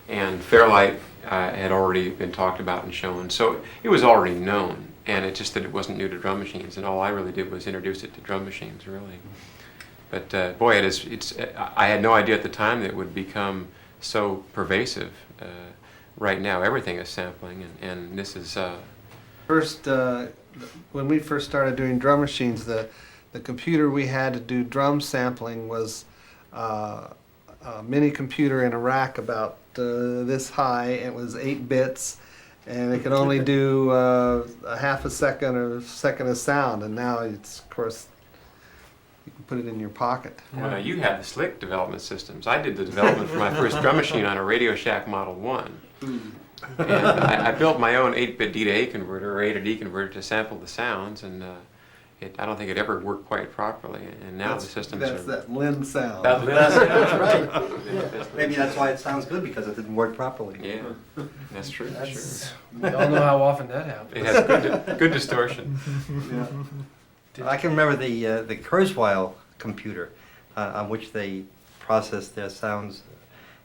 [SPEAKER 19] And Fairlight had already been talked about and shown. So it was already known, and it's just that it wasn't new to drum machines, and all I really did was introduce it to drum machines, really. But boy, I had no idea at the time that it would become so pervasive. Right now, everything is sampling, and this is... When we first started doing drum machines, the computer we had to do drum sampling was a mini computer in a rack about this high. It was 8 bits, and it could only do a half a second or a second of sound. And now it's, of course, you can put it in your pocket. Well, you had the slick development systems. I did the development for my first drum machine on a Radio Shack Model 1. And I built my own 8-bit D to A converter, or A to D converter, to sample the sounds, and I don't think it ever worked quite properly. And now the systems
[SPEAKER 16] That's that Lynn sound.
[SPEAKER 1] That's right. Maybe that's why it sounds good, because it didn't work properly.
[SPEAKER 19] Yeah, that's true. Sure.
[SPEAKER 16] We all know how often that happens.
[SPEAKER 19] It has good distortion.
[SPEAKER 1] Yeah. I can remember the Kurzweil computer on which they processed their sounds.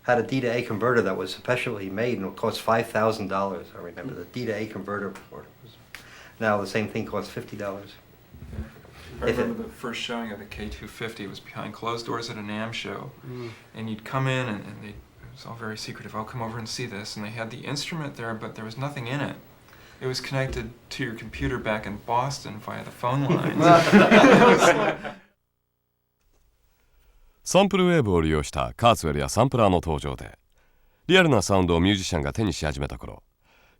[SPEAKER 1] Had a D to A converter that was specially made, and it cost $5,000. I remember the D to A converter before. Now the same thing costs $50.
[SPEAKER 20] I remember the first showing of the K250. It was behind closed doors at a NAMM show, and you'd come in, and it was all very secretive. I'll come over and see this, and they had the instrument there, but there was nothing in it. It was connected to your computer back in Boston via the phone lines.
[SPEAKER 2] サンプルウェーブを利用したカーツウェルやサンプラーの登場で、リアルなサウンドをミュージシャンが手にし始めた頃、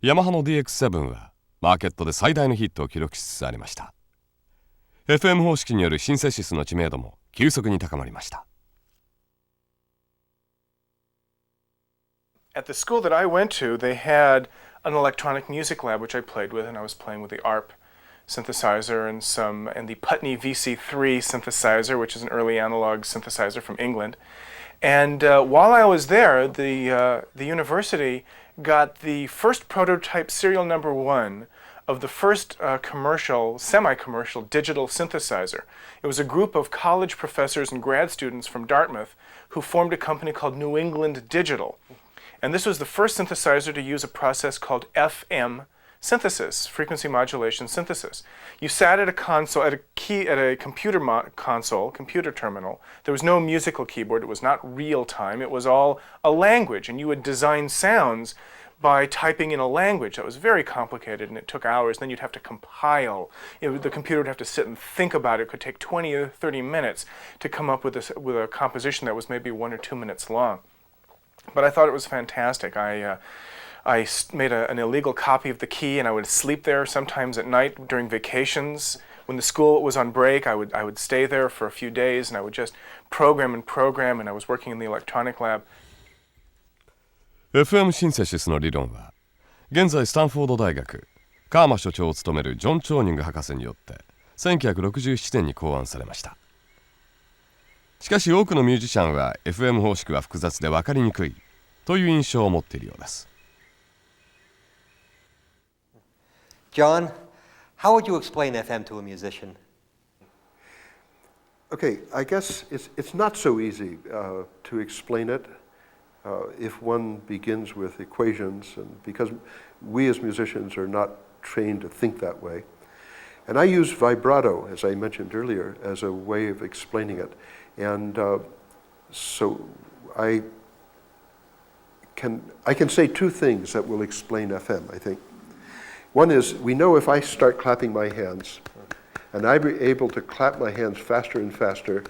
[SPEAKER 2] ヤマハの DX7 はマーケットで最大のヒットを記録しつつありました。FM 方式によるシンセシスの知名度も急速に高まりました。
[SPEAKER 21] At the school that I went to, they had an electronic music lab which I played with, and I was playing with the ARP synthesizer and the Putney VC3 synthesizer, which is an early analog synthesizer from England. And while I was there, the university got the first prototype serial number 1 of the first semi-commercial digital synthesizer. It was a group of college professors and grad students from Dartmouth who formed a company called New England Digital. And this was the first synthesizer to use a process called FM synthesis, frequency modulation synthesis. You sat at a console, at a computer computer terminal. There was no musical keyboard. It was not real time. It was all a language, and you would design sounds by typing in a language that was very complicated, and it took hours. Then you'd have to compile. The computer would have to sit and think about it. It could take 20 or 30 minutes to come up with a composition that was maybe 1 or 2 minutes long. But I thought it was fantastic. I made an illegal copy of the key, and I would sleep there sometimes at night during vacations. When the school was on break, I would stay there for a few days, and I would just program, and I was working in the electronic lab.
[SPEAKER 2] FM シンセシスの理論は現在スタンフォード大学カーマ所長を務めるジョン・チョーニング博士によって1967年に考案されました。しかし多くのミュージシャンは FM 方式は複雑で分かりにくいという印象を持っているようです。
[SPEAKER 1] John, how would you explain FM to a musician?
[SPEAKER 4] Okay, I guess it's not so easy to explain it if one begins with equations, and because we as musicians are not trained to think that way. And I use vibrato, as I mentioned earlier, as a way of explaining it. And so I can say two things that will explain FM, I think. One is, we know if I start clapping my hands, and I'm able to clap my hands faster and faster,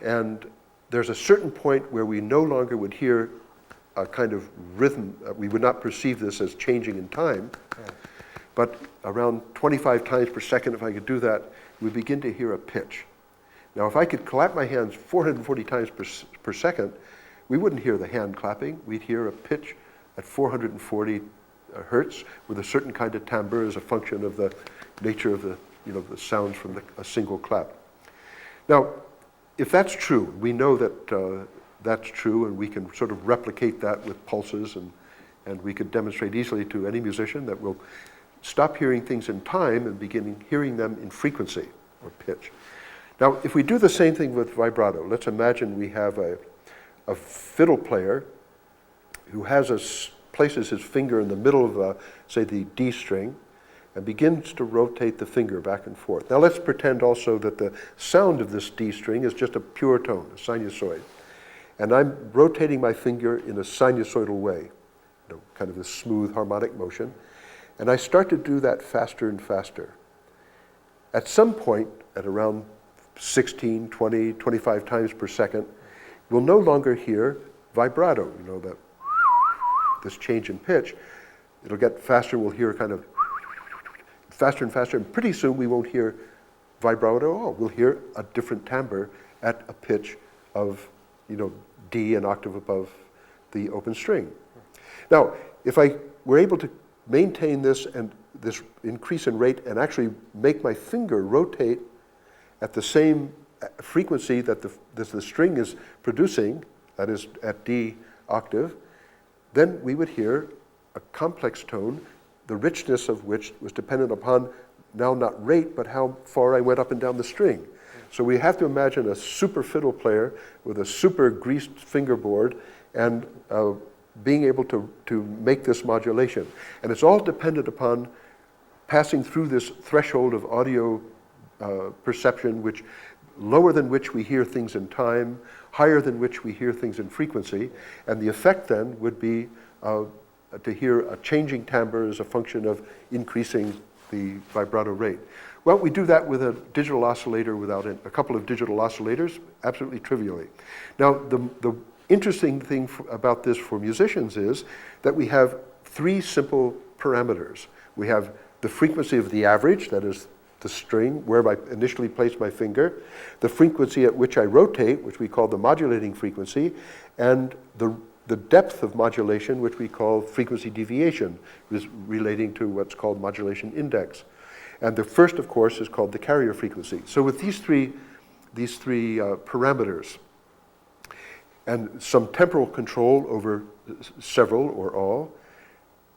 [SPEAKER 4] and there's a certain point where we no longer would hear a kind of rhythm. We would not perceive this as changing in time, but around 25 times per second, if I could do that, we begin to hear a pitch. Now, if I could clap my hands 440 times per second, we wouldn't hear the hand clapping. We'd hear a pitch at 440 hertz with a certain kind of timbre as a function of the nature of the sounds from a single clap. Now, if that's true, we know that that's true, and we can sort of replicate that with pulses, and we could demonstrate easily to any musician that we'll stop hearing things in time and begin hearing them in frequency or pitch. Now, if we do the same thing with vibrato, let's imagine we have a fiddle player who places his finger in the middle of, say, the D string, and begins to rotate the finger back and forth. Now let's pretend also that the sound of this D string is just a pure tone, a sinusoid. And I'm rotating my finger in a sinusoidal way, kind of a smooth harmonic motion. And I start to do that faster and faster. At some point, at around 16, 20, 25 times per second, we'll no longer hear vibrato, this change in pitch. It'll get faster, we'll hear kind of faster and faster, and pretty soon we won't hear vibrato at all. We'll hear a different timbre at a pitch of, D, an octave above the open string. Now, if I were able to maintain this and this increase in rate and actually make my finger rotate at the same frequency that the string is producing, that is at D octave, then we would hear a complex tone, the richness of which was dependent upon now not rate, but how far I went up and down the string. So we have to imagine a super fiddle player with a super greased fingerboard and being able to make this modulation. And it's all dependent upon passing through this threshold of audio perception, which lower than which we hear things in time, higher than which we hear things in frequency, and the effect then would be to hear a changing timbre as a function of increasing the vibrato rate. Well, we do that with a digital oscillator without a couple of digital oscillators, absolutely trivially. Now, the interesting thing about this for musicians is that we have three simple parameters. We have the frequency of the average, that is the string, where I initially place my finger, the frequency at which I rotate, which we call the modulating frequency, and the depth of modulation, which we call frequency deviation, is relating to what's called modulation index. And the first, of course, is called the carrier frequency. So with these three parameters, and some temporal control over several or all,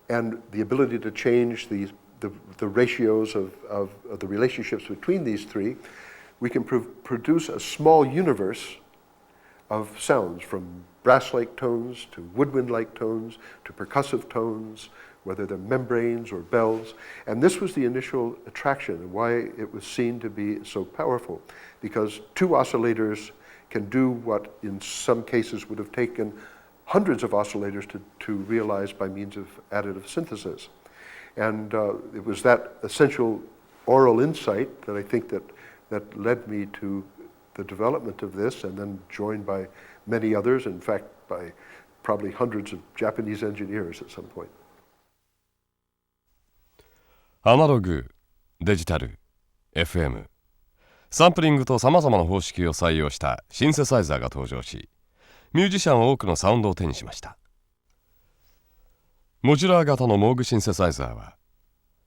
[SPEAKER 4] and the ability to change the ratios of the relationships between these three, we can produce a small universe of sounds, from brass-like tones to woodwind-like tones to percussive tones, whether they're membranes or bells. And this was the initial attraction and why it was seen to be so powerful, because two oscillators can do what in some cases would have taken hundreds of oscillators to realize by means of additive synthesis. And it was that essential oral insight that I think that led me to the development of this, and then joined by many others, in fact by probably hundreds of Japanese engineers at some point.
[SPEAKER 2] アナログ、デジタル、FM、サンプリングとさまざまな方式を採用したシンセサイザーが登場し、ミュージシャンは多くのサウンドを手にしました。モジュラー型のモーグシンセサイザーは、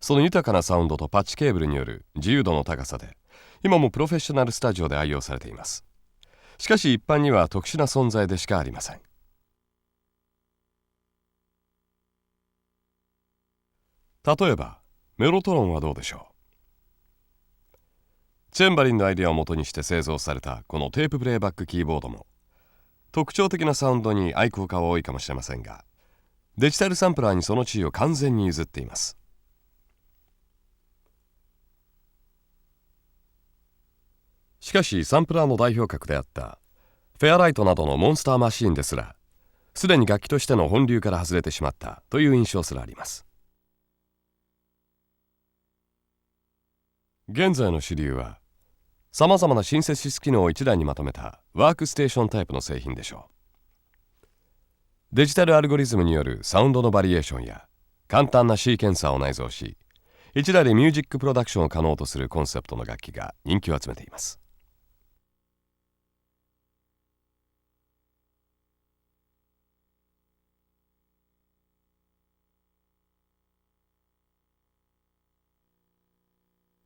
[SPEAKER 2] その豊かなサウンドとパッチケーブルによる自由度の高さで、今もプロフェッショナルスタジオで愛用されています。しかし一般には特殊な存在でしかありません。例えば、メロトロンはどうでしょう。チェンバリンのアイデアを元にして製造されたこのテーププレイバックキーボードも、特徴的なサウンドに愛好家は多いかもしれませんが、デジタルサンプラーにその地位を完全に譲っています。しかしサンプラーの代表格であったフェアライトなどのモンスターマシーンですら、すでに楽器としての本流から外れてしまったという印象すらあります。現在の主流は、さまざまなシンセシス機能を一台にまとめたワークステーションタイプの製品でしょう。デジタルアルゴリズムによるサウンドのバリエーションや簡単なシーケンサーを内蔵し、一台でミュージックプロダクションを可能とするコンセプトの楽器が人気を集めています。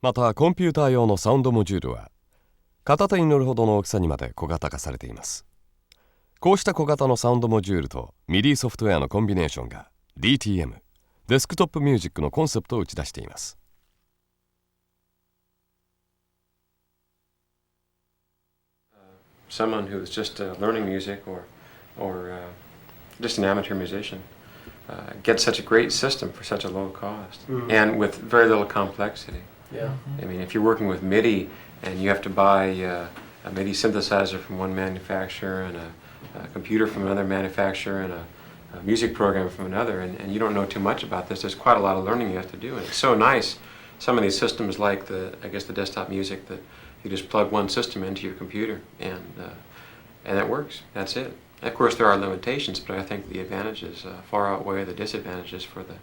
[SPEAKER 2] またコンピューター用のサウンドモジュールは片手に乗るほどの大きさにまで小型化されています。こうした小型のサウンドモジュールとMIDIソフトウェアのコンビネーションが DTM、デスクトップミュージックのコンセプトを打ち出しています。
[SPEAKER 6] Someone who is just learning music or just an amateur musician gets such a great system for such a low cost and with very little complexity.
[SPEAKER 16] Yeah.
[SPEAKER 6] I mean, if you're working with MIDI and you have to buy a MIDI synthesizer from one manufacturer and a computer from another manufacturer and a music program from another, and you don't know too much about this, there's quite a lot of learning you have to do. And it's so nice, some of these systems like the desktop music, that you just plug one system into your computer and it works. That's it. Of course, there are limitations, but I think the advantages far outweigh the disadvantages for the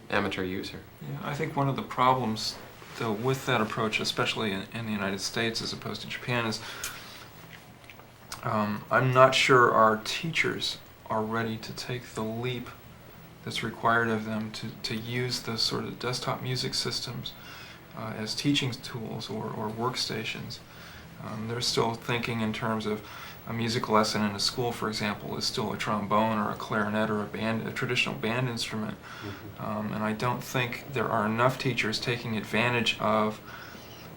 [SPEAKER 6] amateur user.
[SPEAKER 20] Yeah, I think one of the problems, though, with that approach, especially in the United States as opposed to Japan, is I'm not sure our teachers are ready to take the leap that's required of them to use the sort of desktop music systems as teaching tools or workstations. They're still thinking in terms of a music lesson in a school, for example, is still a trombone or a clarinet or a traditional band instrument. And I don't think there are enough teachers taking advantage of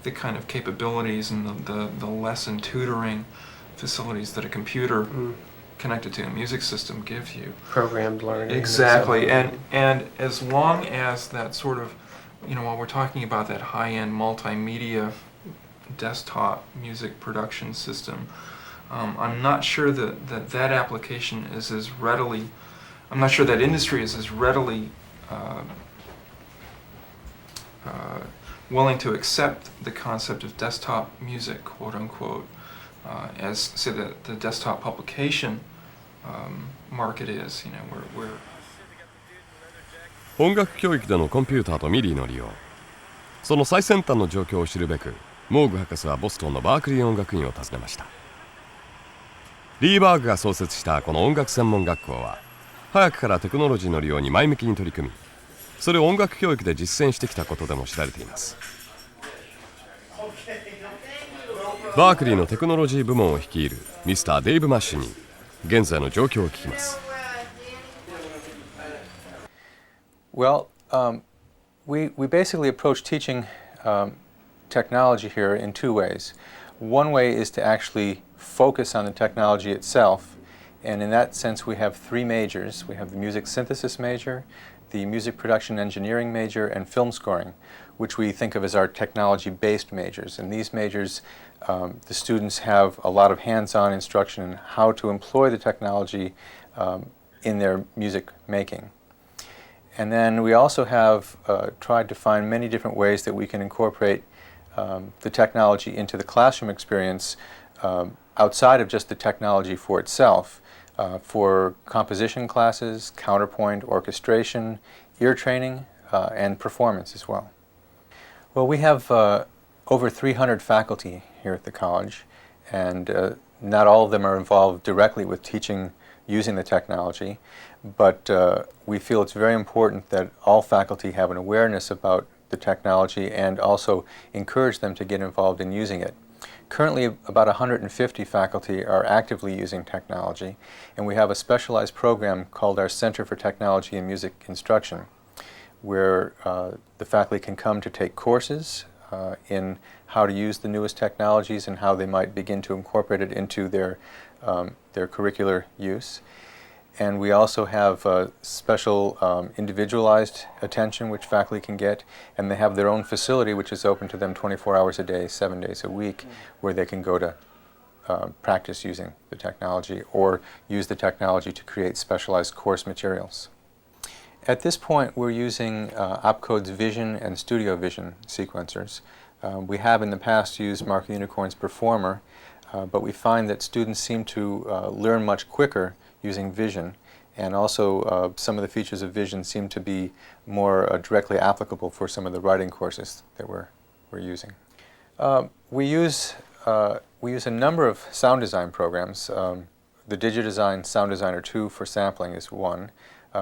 [SPEAKER 20] the kind of capabilities and the lesson tutoring facilities that a computer connected to a music system gives you.
[SPEAKER 16] Programmed learning.
[SPEAKER 20] Exactly. And as long as that sort of, while we're talking about that high-end multimedia desktop music production system, I'm not sure that application is as readily, I'm not sure that industry is as readily willing to accept the concept of desktop music, quote unquote, as, say, the desktop publication market is, where
[SPEAKER 2] 音楽教育でのコンピューターとMIDIの利用、その最先端の状況を知るべく、モーグ博士はボストンのバークリー音楽院を訪ねました。リーバーグが創設したこの音楽専門学校は、早くからテクノロジーの利用に前向きに取り組み、それを音楽教育で実践してきたことでも知られています。バークリーのテクノロジー部門を率いるミスター・デイブ・マッシュに現在の状況を聞きます。
[SPEAKER 10] Well, we basically approach teaching technology here in two ways. One way is to actually focus on the technology itself, and in that sense we have three majors. We have the music synthesis major, the music production engineering major, and film scoring, which we think of as our technology-based majors. In these majors, the students have a lot of hands-on instruction in how to employ the technology in their music making. And then we also have tried to find many different ways that we can incorporate the technology into the classroom experience outside of just the technology for itself, for composition classes, counterpoint, orchestration, ear training, and performance as well. Well, we have over 300 faculty here at the college, and not all of them are involved directly with teaching using the technology, but we feel it's very important that all faculty have an awareness about the technology and also encourage them to get involved in using it. Currently, about 150 faculty are actively using technology, and we have a specialized program called our Center for Technology and Music Instruction, where the faculty can come to take courses in how to use the newest technologies and how they might begin to incorporate it into their curricular use. And we also have special individualized attention which faculty can get, and they have their own facility which is open to them 24 hours a day, 7 days a week, where they can go to practice using the technology or use the technology to create specialized course materials. At this point we're using Opcode's Vision and Studio Vision sequencers. We have in the past used Mark Unicorn's Performer, but we find that students seem to learn much quicker using Vision, and also some of the features of Vision seem to be more directly applicable for some of the writing courses that we're using. We use a number of sound design programs. The DigiDesign Sound Designer 2 for sampling is one.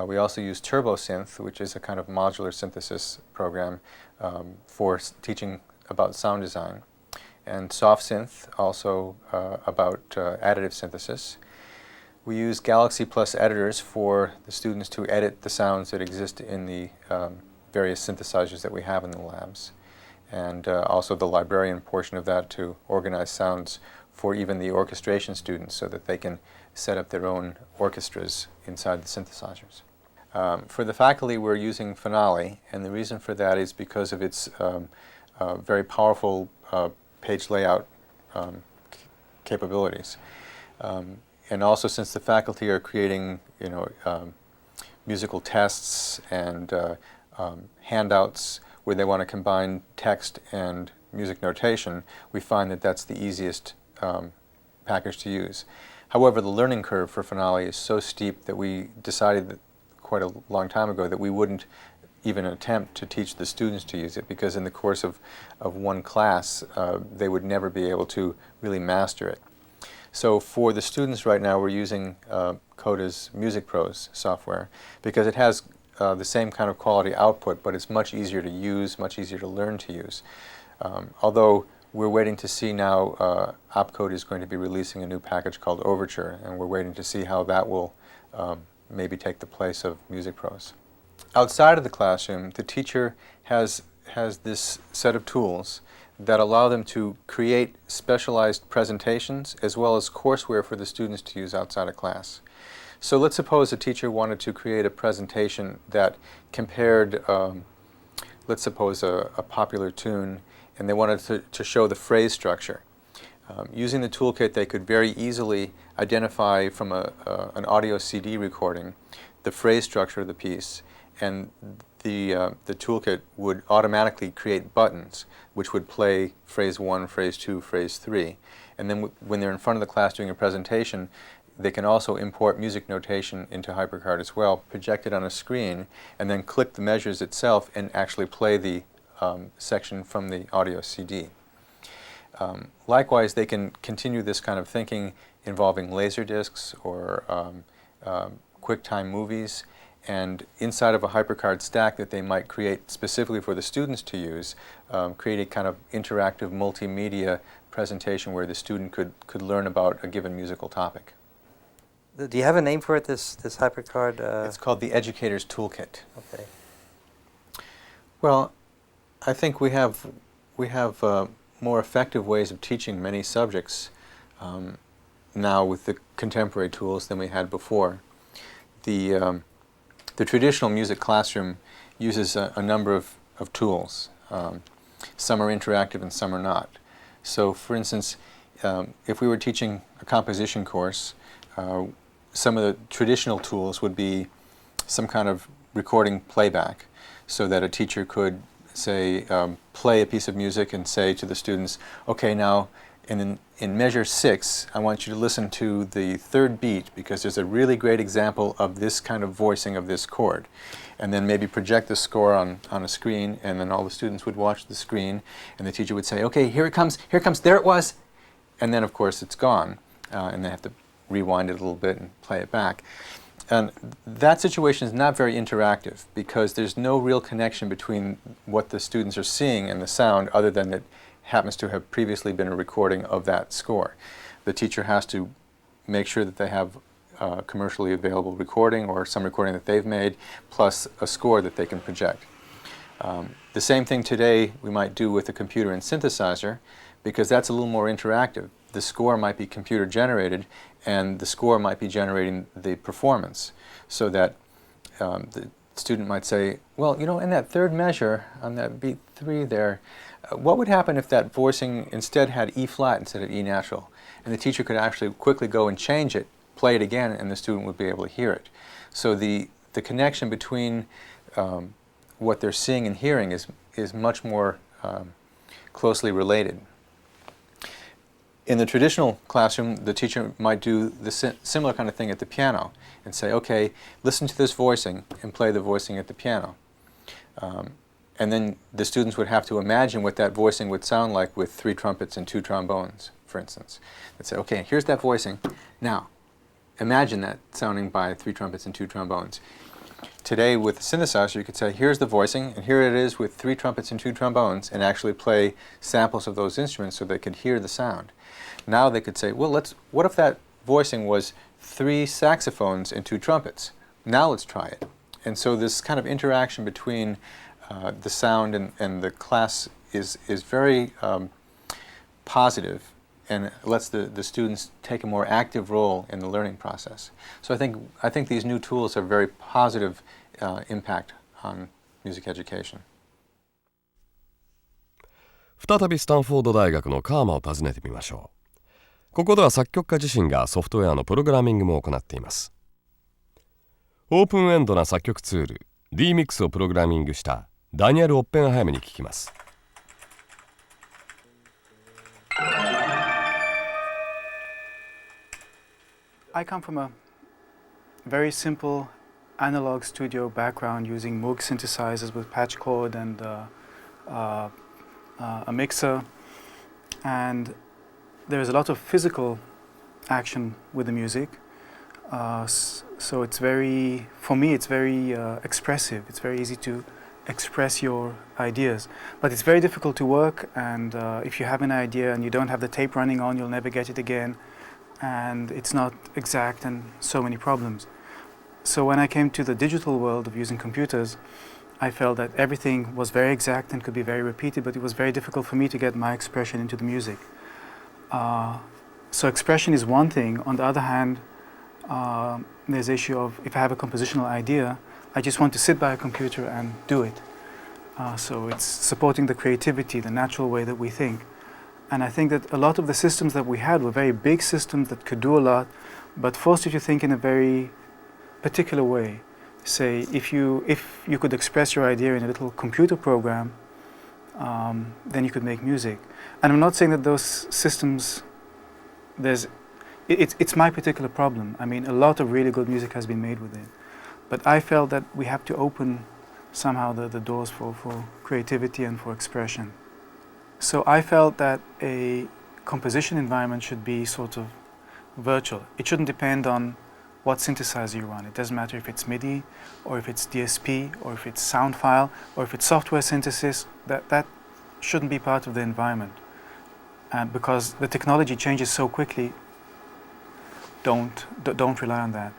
[SPEAKER 10] We also use TurboSynth, which is a kind of modular synthesis program for teaching about sound design, and SoftSynth, also about additive synthesis. We use Galaxy Plus editors for the students to edit the sounds that exist in the various synthesizers that we have in the labs, and also the librarian portion of that to organize sounds for even the orchestration students so that they can set up their own orchestras inside the synthesizers. For the faculty, we're using Finale, and the reason for that is because of its very powerful page layout capabilities. And also, since the faculty are creating, musical tests and handouts where they want to combine text and music notation, we find that that's the easiest package to use. However, the learning curve for Finale is so steep that we decided that quite a long time ago that we wouldn't even attempt to teach the students to use it, because in the course of one class they would never be able to really master it. So for the students right now, we're using Coda's Music Pros software because it has the same kind of quality output, but it's much easier to use, much easier to learn to use. Although we're waiting to see now, Opcode is going to be releasing a new package called Overture, and we're waiting to see how that will maybe take the place of Music Pros. Outside of the classroom, the teacher has this set of tools that allow them to create specialized presentations as well as courseware for the students to use outside of class. So let's suppose a teacher wanted to create a presentation that compared, let's suppose a popular tune, and they wanted to show the phrase structure. Using the toolkit, they could very easily identify from an audio CD recording the phrase structure of the piece, and the toolkit would automatically create buttons which would play phrase 1, phrase 2, phrase 3. And then when they're in front of the class doing a presentation, they can also import music notation into HyperCard as well, project it on a screen, and then click the measures itself and actually play the section from the audio CD. Likewise, they can continue this kind of thinking involving laser discs or QuickTime movies,
[SPEAKER 9] and inside of a HyperCard stack that they might create specifically for the students to use, create a kind of interactive multimedia presentation where the student could learn about a given musical topic.
[SPEAKER 1] Do you have a name for it, this HyperCard?
[SPEAKER 9] It's called the Educator's Toolkit.
[SPEAKER 1] Okay.
[SPEAKER 9] Well, I think we have more effective ways of teaching many subjects now with the contemporary tools than we had before. The traditional music classroom uses a number of tools. Some are interactive and some are not. So, for instance, if we were teaching a composition course, some of the traditional tools would be some kind of recording playback, so that a teacher could say, play a piece of music and say to the students, okay, now in measure 6, I want you to listen to the third beat because there's a really great example of this kind of voicing of this chord. And then maybe project the score on a screen, and then all the students would watch the screen, and the teacher would say, okay, here it comes, there it was. And then, of course, it's gone, and they have to rewind it a little bit and play it back. And that situation is not very interactive because there's no real connection between what the students are seeing and the sound, other than it happens to have previously been a recording of that score. The teacher has to make sure that they have a commercially available recording or some recording that they've made, plus a score that they can project. The same thing today we might do with a computer and synthesizer, because that's a little more interactive. The score might be computer generated, and the score might be generating the performance, so that the student might say, well, you know, in that third measure, on that beat 3 there, what would happen if that voicing instead had E flat instead of E natural? And the teacher could actually quickly go and change it, play it again, and the student would be able to hear it. So the connection between what they're seeing and hearing is much more closely related. In the traditional classroom, the teacher might do the similar kind of thing at the piano and say, okay, listen to this voicing and play the voicing at the piano. And then the students would have to imagine what that voicing would sound like with 3 trumpets and 2 trombones, for instance. They'd say, okay, here's that voicing. Now, imagine that sounding by 3 trumpets and 2 trombones. Today, with the synthesizer, you could say, here's the voicing, and here it is with 3 trumpets and 2 trombones, and actually play samples of those instruments so they could hear the sound. Now they could say, well, what if that voicing was 3 saxophones and 2 trumpets? Now let's try it. And so this kind of interaction between the sound and the class is very positive, and lets the students take a more active role in the learning process. So I think these new tools have very positive impact on music education.
[SPEAKER 2] 再びスタンフォード大学のカーマを訪ねてみましょう。ここでは作曲家自身がソフトウェアのプログラミングも行っています。オープンエンドな作曲ツール D-Mix をプログラミングしたダニエル・オッペンハイムに聞きます。
[SPEAKER 22] I come from a very simple analog studio background using Moog synthesizers with patch cord and a mixer, and there's a lot of physical action with the music, so it's very, for me it's very expressive. It's very easy to express your ideas, but it's very difficult to work, and if you have an idea and you don't have the tape running on, you'll never get it again, and it's not exact, and so many problems. So when I came to the digital world of using computers, I felt that everything was very exact and could be very repeated, but it was very difficult for me to get my expression into the music. So expression is one thing. On the other hand, there's the issue of if I have a compositional idea, I just want to sit by a computer and do it. So it's supporting the creativity, the natural way that we think. And I think that a lot of the systems that we had were very big systems that could do a lot, but forced you to think in a very particular way. Say, if you could express your idea in a little computer program, then you could make music. And I'm not saying that those systems, it's my particular problem. I mean, a lot of really good music has been made with it. But I felt that we have to open somehow the doors for creativity and for expression. So I felt that a composition environment should be sort of virtual. It shouldn't depend on what synthesizer you run. It doesn't matter if it's MIDI, or if it's DSP, or if it's sound file, or if it's software synthesis. That shouldn't be part of the environment. Because the technology changes so quickly, don't rely on that.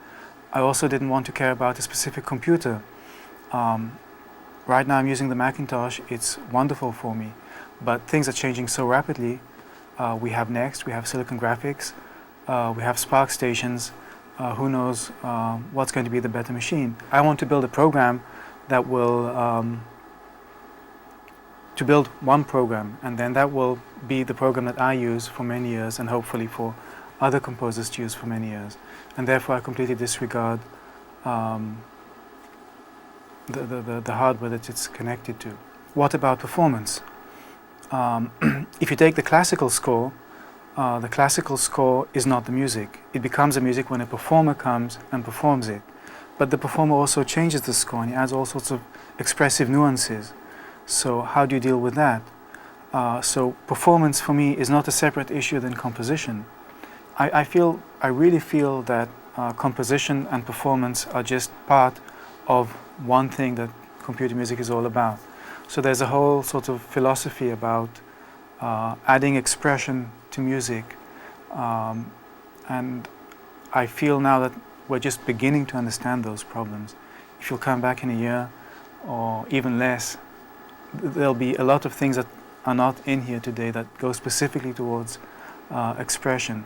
[SPEAKER 22] I also didn't want to care about a specific computer. Right now I'm using the Macintosh. It's wonderful for me, but things are changing so rapidly. We have Next, we have Silicon Graphics, we have Spark stations. Who knows what's going to be the better machine. I want to build a program that will, to build one program, and then that will be the program that I use for many years, and hopefully for other composers to use for many years. And therefore I completely disregard the hardware that it's connected to. What about performance? If you take the classical score is not the music. It becomes a music when a performer comes and performs it. But the performer also changes the score and he adds all sorts of expressive nuances. So how do you deal with that? So performance for me is not a separate issue than composition. I really feel that composition and performance are just part of one thing that computer music is all about. So there's a whole sort of philosophy about adding expression to music, and I feel now that we're just beginning to understand those problems. If you'll come back in a year or even less, there'll be a lot of things that are not in here today that go specifically towards expression.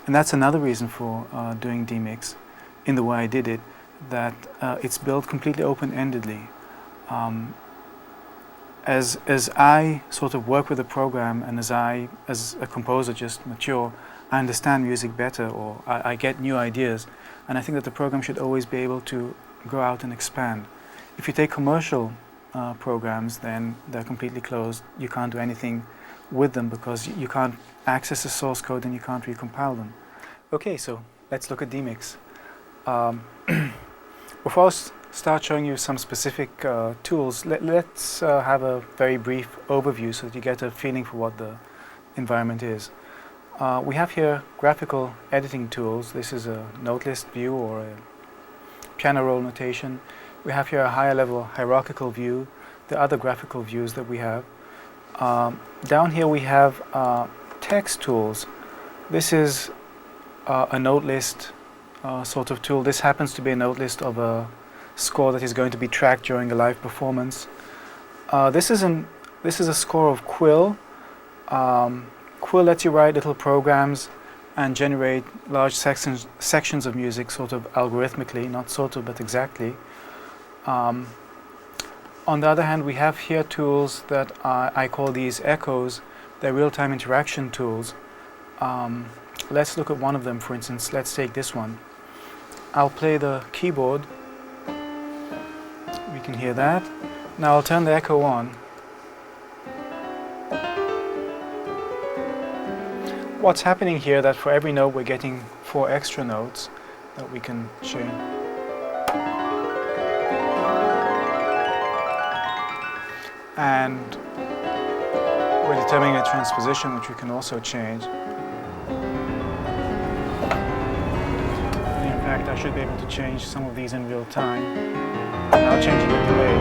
[SPEAKER 22] And that's another reason for doing DMix in the way I did it, that it's built completely open-endedly. As I sort of work with the program, and as a composer just mature, I understand music better, or I get new ideas, and I think that the program should always be able to go out and expand. If you take commercial programs, then they're completely closed. You can't do anything with them because you can't access the source code and you can't recompile them. Okay, so let's look at DMix. Before I start showing you some specific tools, let's have a very brief overview so that you get a feeling for what the environment is. We have here graphical editing tools. This is a note list view or a piano roll notation. We have here a higher level hierarchical view, the other graphical views that we have. Down here we have text tools. This is a note list sort of tool. This happens to be a note list of a score that is going to be tracked during a live performance. This is a score of Quill. Quill lets you write little programs and generate large sections of music sort of algorithmically, not sort of, but exactly. On the other hand, we have here tools that I call these echoes. They're real-time interaction tools. Let's look at one of them, for instance. Let's take this one. I'll play the keyboard. We can hear that. Now I'll turn the echo on. What's happening here, that for every note we're getting 4 extra notes that we can change. And we're determining a transposition, which we can also change. And in fact, I should be able to change some of these in real time. Now changing the delay.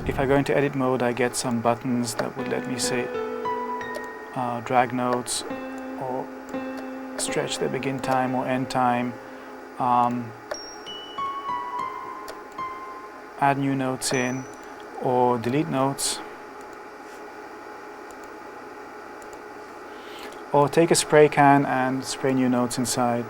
[SPEAKER 22] If I go into edit mode, I get some buttons that would let me say drag notes or stretch the begin time or end time. Add new notes in or delete notes, or take a spray can and spray new notes inside.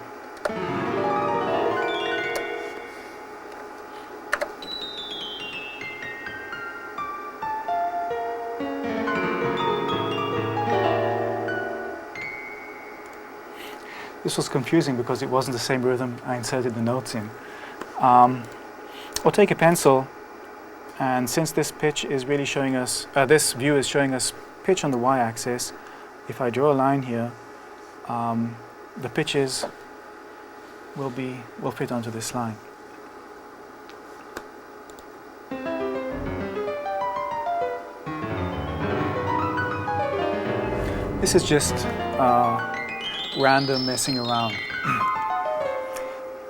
[SPEAKER 22] This was confusing because it wasn't the same rhythm I inserted the notes in. Or take a pencil, and since this pitch is really showing us, this view is showing us pitch on the y-axis, if I draw a line here, the pitches will fit onto this line. This is just random messing around.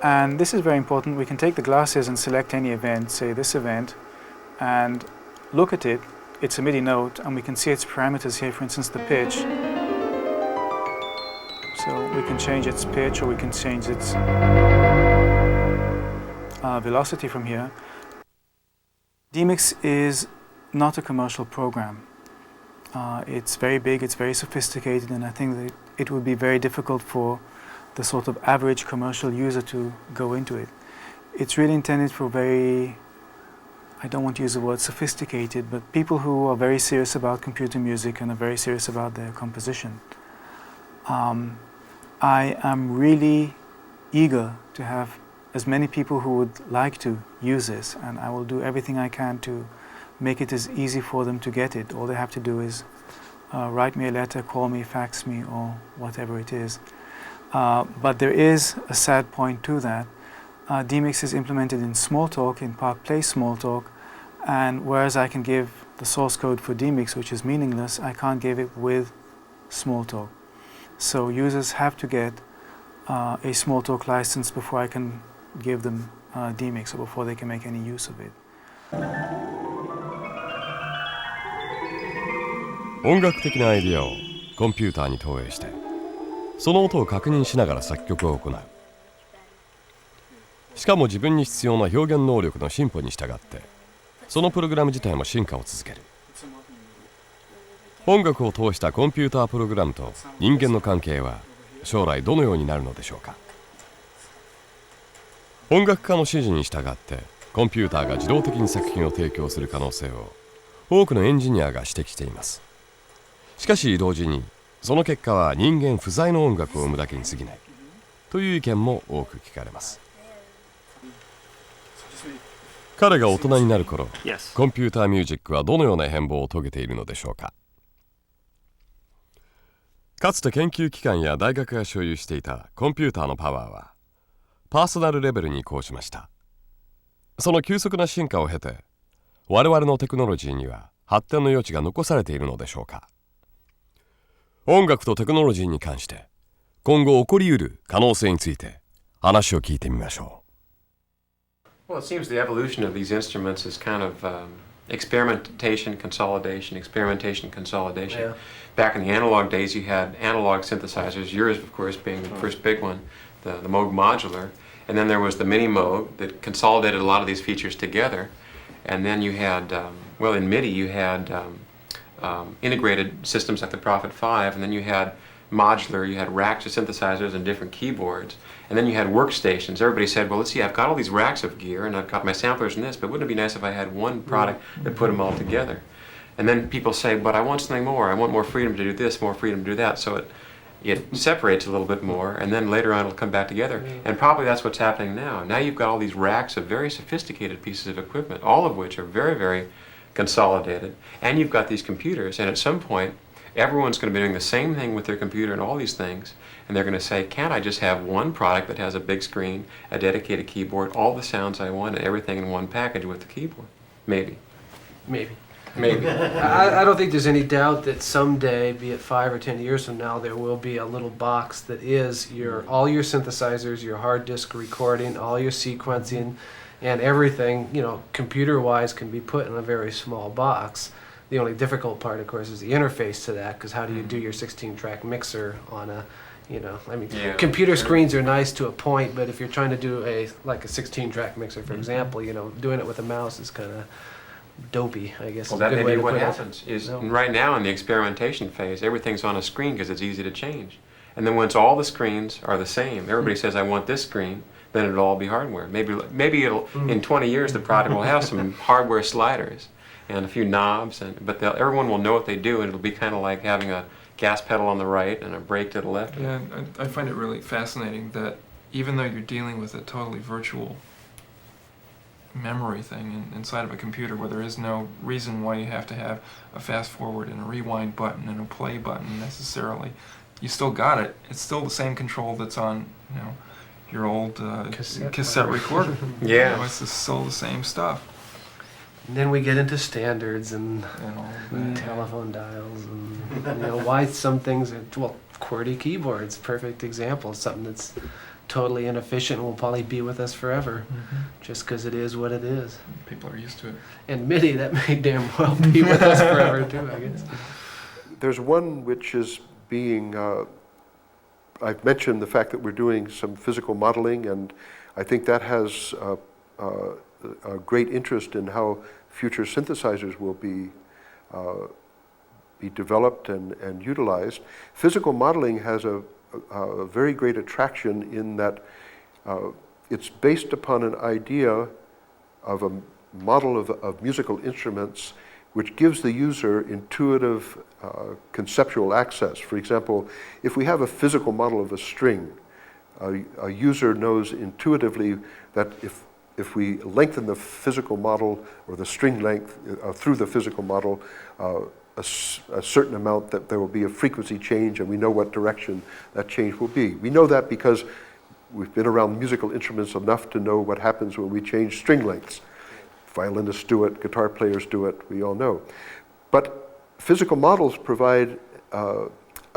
[SPEAKER 22] And this is very important. We can take the glasses and select any event, say this event, and look at it. It's a MIDI note, and we can see its parameters here, for instance, the pitch. So we can change its pitch, or we can change its velocity from here. DMix is not a commercial program. It's very big, it's very sophisticated, and I think that it would be very difficult for the sort of average commercial user to go into it. It's really intended for very, I don't want to use the word sophisticated, but people who are very serious about computer music and are very serious about their composition. I am really eager to have as many people who would like to use this, and I will do everything I can to make it as easy for them to get it. All they have to do is write me a letter, call me, fax me, or whatever it is. But there is a sad point to that. DMix is implemented in Smalltalk, in Park Place Smalltalk, and whereas I can give the source code for DMix, which is meaningless, I can't give it with Smalltalk. So users have to get a Smalltalk license before I can give them DMix, or before they can make any use of it.
[SPEAKER 2] 音楽的なアイディアをコンピューターに投影してその音を確認しながら作曲を行う。しかも自分に必要な表現能力の進歩に従ってそのプログラム自体も進化を続ける。音楽を通したコンピュータープログラムと人間の関係は将来どのようになるのでしょうか。音楽家の指示に従ってコンピューターが自動的に作品を提供する可能性を多くのエンジニアが指摘しています。しかし同時にその結果は人間不在の音楽を生むだけに過ぎないという意見も多く聞かれます。彼が大人になる頃、コンピューターミュージックはどのような変貌を遂げているのでしょうか。かつて研究機関や大学が所有していたコンピューターのパワーはパーソナルレベルに移行しました。その急速な進化を経て我々のテクノロジーには発展の余地が残されているのでしょうか。音楽とテクノロジーに関して今後起こりうる可能性について話を聞いてみましょう。
[SPEAKER 6] Well, it seems the evolution of these instruments is kind of experimentation, consolidation, experimentation, consolidation.
[SPEAKER 16] Yeah.
[SPEAKER 6] Back in the analog days, you had analog synthesizers, yours, of course, being the first big one, the Moog modular. And then there was the Mini Moog that consolidated a lot of these features together. And then you had, well, in MIDI, you had integrated systems like the Prophet 5, and then you had modular, you had racks of synthesizers and different keyboards, and then you had workstations. Everybody said, well, let's see, I've got all these racks of gear, and I've got my samplers and this, but wouldn't it be nice if I had one product that put them all together? And then people say, but I want something more. I want more freedom to do this, more freedom to do that. So it separates a little bit more, and then later on it'll come back together. And probably that's what's happening now. Now you've got all these racks of very sophisticated pieces of equipment, all of which are very, very consolidated, and you've got these computers, and at some point everyone's going to be doing the same thing with their computer and all these things, and they're going to say, can't I just have one product that has a big screen, a dedicated keyboard, all the sounds I want, and everything in one package with the keyboard? Maybe.
[SPEAKER 16] Maybe.
[SPEAKER 6] I
[SPEAKER 16] don't think there's any doubt that someday, be it 5 or 10 years from now, there will be a little box that is all your synthesizers, your hard disk recording, all your sequencing, and everything, computer-wise can be put in a very small box. The only difficult part, of course, is the interface to that, because how do you do your 16-track mixer on a, computer screens are nice to a point, but if you're trying to do a 16-track mixer, for example, doing it with a mouse is kind of dopey, I guess.
[SPEAKER 6] Well, that may be what happens. Right now in the experimentation phase, everything's on a screen because it's easy to change. And then once all the screens are the same, everybody says, I want this screen, then it'll all be hardware. Maybe it'll in 20 years the product will have some hardware sliders and a few knobs, but everyone will know what they do, and it'll be kind of like having a gas pedal on the right and a brake to the left.
[SPEAKER 20] Yeah, I find it really fascinating that even though you're dealing with a totally virtual memory thing inside of a computer where there is no reason why you have to have a fast forward and a rewind button and a play button necessarily, you still got it. It's still the same control that's on, your old cassette recorder.
[SPEAKER 6] Yeah.
[SPEAKER 20] It's still the same stuff.
[SPEAKER 16] And then we get into standards and telephone dials and why some things are, well, QWERTY keyboards, perfect example, something that's totally inefficient and will probably be with us forever, just because it is what it is.
[SPEAKER 20] People are used to it.
[SPEAKER 16] And MIDI, that may damn well be with us forever too, I guess.
[SPEAKER 4] There's one which is being, I've mentioned the fact that we're doing some physical modeling, and I think that has a great interest in how future synthesizers will be developed and utilized. Physical modeling has a very great attraction in that it's based upon an idea of a model of musical instruments which gives the user intuitive conceptual access. For example, if we have a physical model of a string, a user knows intuitively that if we lengthen the physical model or the string length through the physical model a certain amount, that there will be a frequency change, and we know what direction that change will be. We know that because we've been around musical instruments enough to know what happens when we change string lengths. Violinists do it, guitar players do it, we all know. But physical models provide a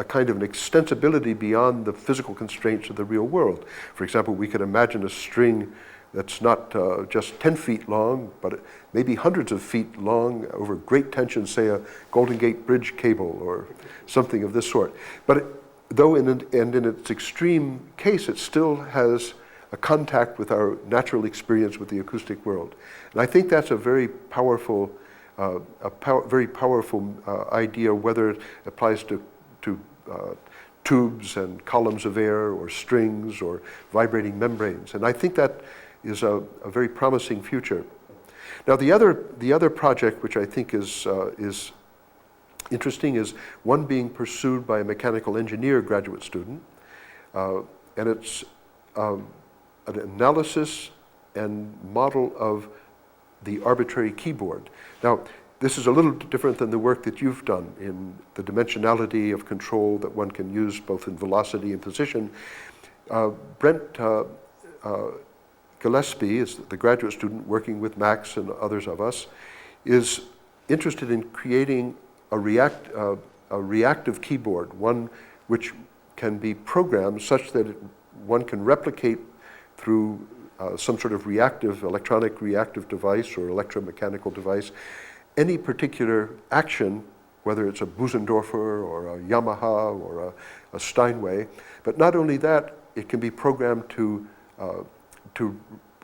[SPEAKER 4] kind of an extensibility beyond the physical constraints of the real world. For example, we could imagine a string that's not just 10 feet long, but maybe hundreds of feet long over great tension, say a Golden Gate Bridge cable or something of this sort. But in its extreme case, it still has a contact with our natural experience with the acoustic world. And I think that's a very powerful, idea, whether it applies to tubes and columns of air or strings or vibrating membranes. And I think that is a very promising future. Now the other project which I think is interesting is one being pursued by a mechanical engineer graduate student, and it's an analysis and model of the arbitrary keyboard. Now this is a little different than the work that you've done in the dimensionality of control that one can use both in velocity and position. Brent Gillespie is the graduate student working with Max and others of us, is interested in creating a reactive keyboard, one which can be programmed such that one can replicate through some sort of electronic reactive device or electromechanical device, any particular action, whether it's a Busendorfer or a Yamaha or a Steinway. But not only that, it can be programmed to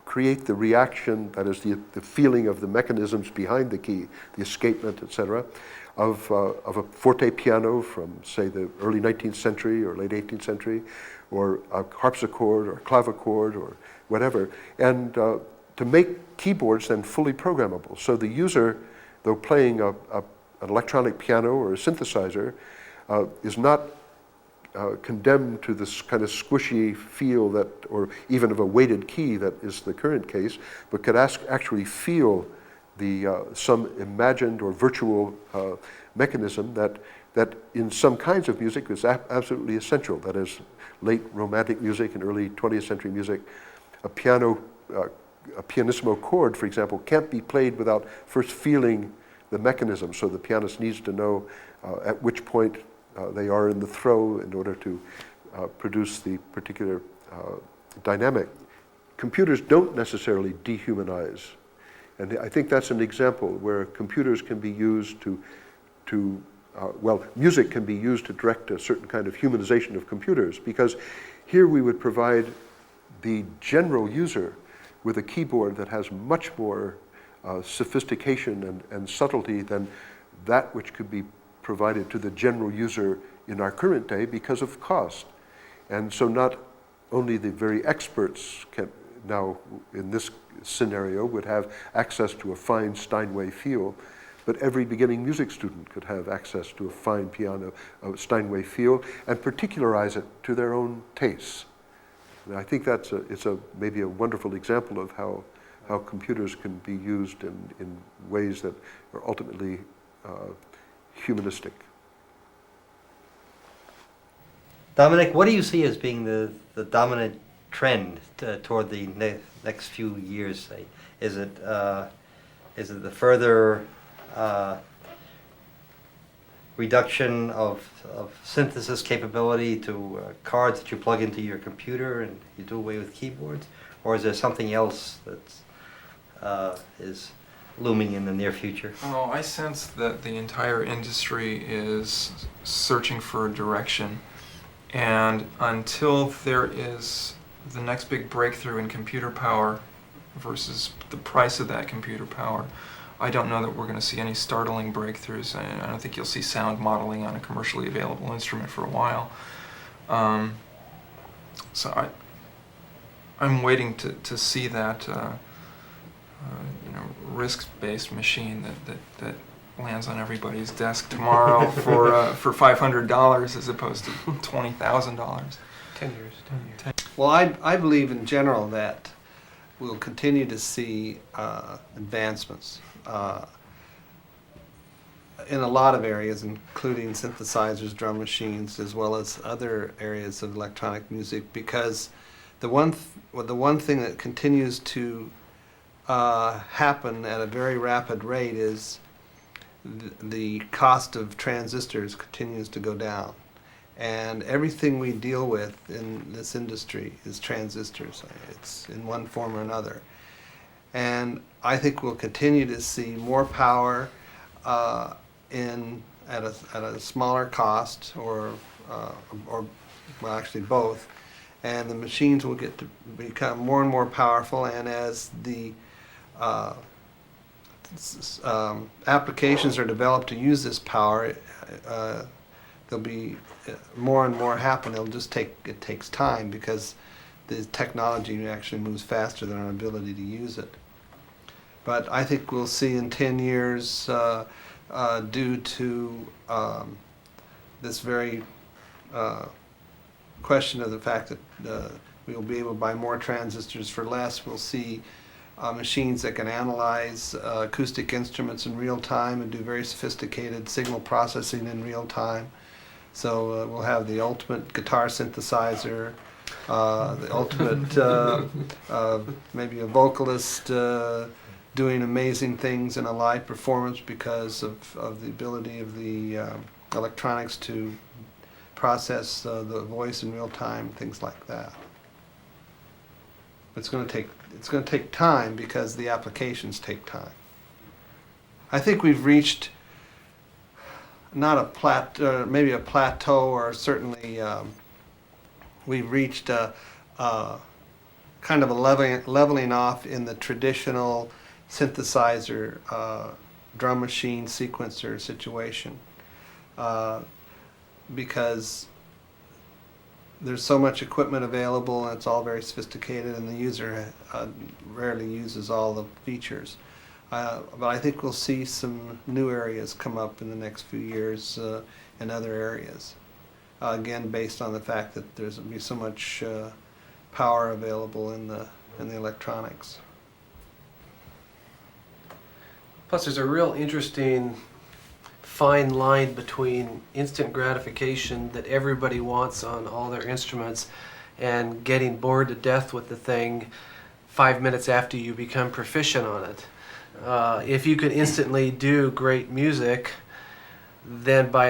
[SPEAKER 4] create the reaction, that is the feeling of the mechanisms behind the key, the escapement, etc., of a forte piano from, say, the early 19th century or late 18th century, or a harpsichord or clavichord or whatever, and to make keyboards then fully programmable. So the user, though playing an electronic piano or a synthesizer, is not condemned to this kind of squishy feel that, or even of a weighted key that is the current case, but could actually feel some imagined or virtual mechanism that in some kinds of music is absolutely essential. That is, late Romantic music and early 20th century music, a pianissimo chord, for example, can't be played without first feeling the mechanism. So the pianist needs to know at which point they are in the throw in order to produce the particular dynamic. Computers don't necessarily dehumanize. And I think that's an example where computers can be used music can be used to direct a certain kind of humanization of computers, because here we would provide the general user with a keyboard that has much more sophistication and subtlety than that which could be provided to the general user in our current day because of cost. And so not only the very experts can now, in this scenario, would have access to a fine Steinway feel, but every beginning music student could have access to a fine piano, Steinway feel, and particularize it to their own tastes. And I think it's maybe a wonderful example of how computers can be used in ways that are ultimately humanistic.
[SPEAKER 1] Dominic, what do you see as being the dominant trend toward the next few years, say? Is it Is it the further reduction of synthesis capability to cards that you plug into your computer and you do away with keyboards? Or is there something else that is looming in the near future?
[SPEAKER 20] Oh, I sense that the entire industry is searching for a direction, and until there is the next big breakthrough in computer power versus the price of that computer power, I don't know that we're going to see any startling breakthroughs. I don't think you'll see sound modeling on a commercially available instrument for a while. So I'm waiting to see that risk-based machine that lands on everybody's desk tomorrow for $500 as opposed to $20,000.
[SPEAKER 16] 10 years.
[SPEAKER 19] Well, I believe in general that we'll continue to see advancements in a lot of areas, including synthesizers, drum machines, as well as other areas of electronic music, because the one thing that continues to happen at a very rapid rate is the cost of transistors continues to go down. And everything we deal with in this industry is transistors. It's in one form or another. And I think we'll continue to see more power at a smaller cost, or well, actually both. And the machines will get to become more and more powerful, and as the applications are developed to use this power, there'll be more and more happen. It takes time because the technology actually moves faster than our ability to use it. But I think we'll see in 10 years, due to this very question of the fact that we will be able to buy more transistors for less, we'll see machines that can analyze acoustic instruments in real time and do very sophisticated signal processing in real time. So we'll have the ultimate guitar synthesizer, the ultimate maybe a vocalist doing amazing things in a live performance because of the ability of the electronics to process the voice in real time, things like that. It's going to take time because the applications take time. I think we've reached not a maybe a plateau, or certainly we've reached a kind of a leveling off in the traditional synthesizer, drum machine sequencer situation, because there's so much equipment available and it's all very sophisticated, and the user rarely uses all the features. But I think we'll see some new areas come up in the next few years in other areas. Again, based on the fact that there's going to be so much power available in the electronics.
[SPEAKER 16] Plus, there's a real interesting fine line between instant gratification that everybody wants on all their instruments and getting bored to death with the thing 5 minutes after you become proficient on it. If you could instantly do great music, then by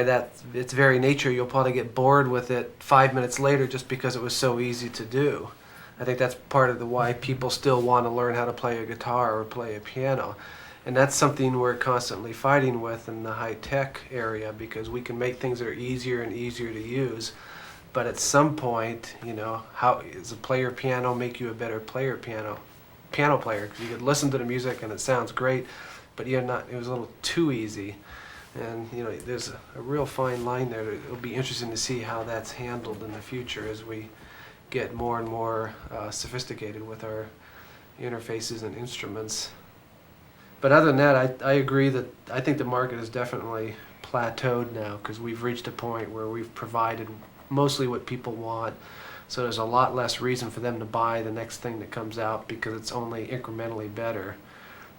[SPEAKER 16] its very nature, you'll probably get bored with it 5 minutes later just because it was so easy to do. I think that's part of why people still want to learn how to play a guitar or play a piano. And that's something we're constantly fighting with in the high-tech area, because we can make things that are easier and easier to use. But at some point, how does a player piano make you a better piano player? Because you could listen to the music and it sounds great, but it was a little too easy. And there's a real fine line there. It'll be interesting to see how that's handled in the future as we get more and more sophisticated with our interfaces and instruments. But other than that, I agree that I think the market is definitely plateaued now, because we've reached a point where we've provided mostly what people want. So there's a lot less reason for them to buy the next thing that comes out, because it's only incrementally better.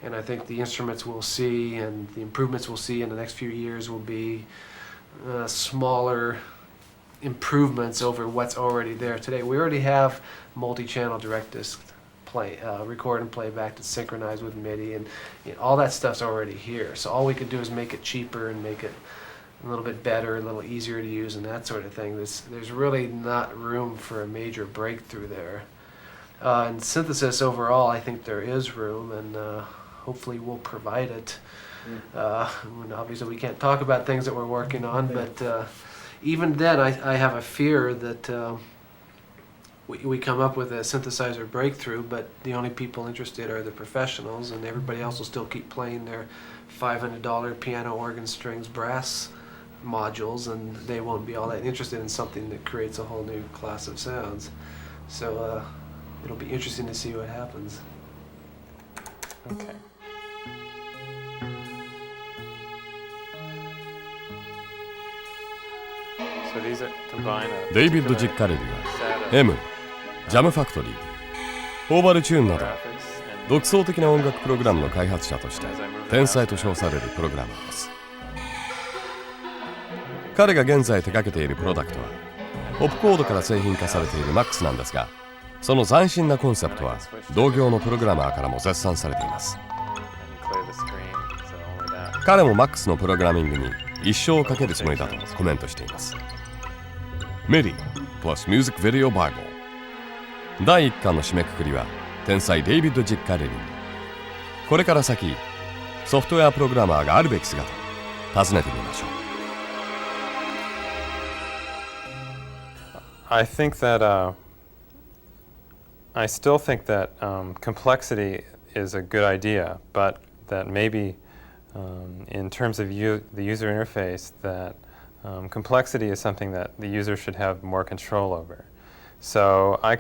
[SPEAKER 16] And I think the instruments we'll see and the improvements we'll see in the next few years will be smaller improvements over what's already there today. We already have multi-channel direct disc record and play back to synchronize with MIDI, and all that stuff's already here. So all we could do is make it cheaper and make it a little bit better, a little easier to use, and that sort of thing. There's really not room for a major breakthrough there. In synthesis overall, I think there is room, and hopefully we'll provide it. Obviously we can't talk about things that we're working on, but even then I have a fear that we come up with a synthesizer breakthrough, but the only people interested are the professionals, and everybody else will still keep playing their $500 piano, organ, strings, brass modules, and they won't be all that interested in something that creates a whole new class of sounds. So it'll be interesting to see what happens.
[SPEAKER 3] Okay. So these are combine a
[SPEAKER 2] デイビッド・ジッカレリは M、ジャムファクトリー、オーバルチューンなど独創的な音楽プログラムの開発者として天才と称されるプログラマーです。彼が現在手掛けているプロダクトはポップコードから製品化されている MAX なんですが、その斬新なコンセプトは同業のプログラマーからも絶賛されています。彼も MAX のプログラミングに一生をかけるつもりだとコメントしています。MIDI+Music Video Bible 第1巻の締めくくりは天才デイビッド・ジッカレリー。これから先ソフトウェアプログラマーがあるべき姿を尋ねてみましょう。
[SPEAKER 3] I think that I still think that complexity is a good idea, but that maybe in terms of the user interface, that complexity is something that the user should have more control over. So I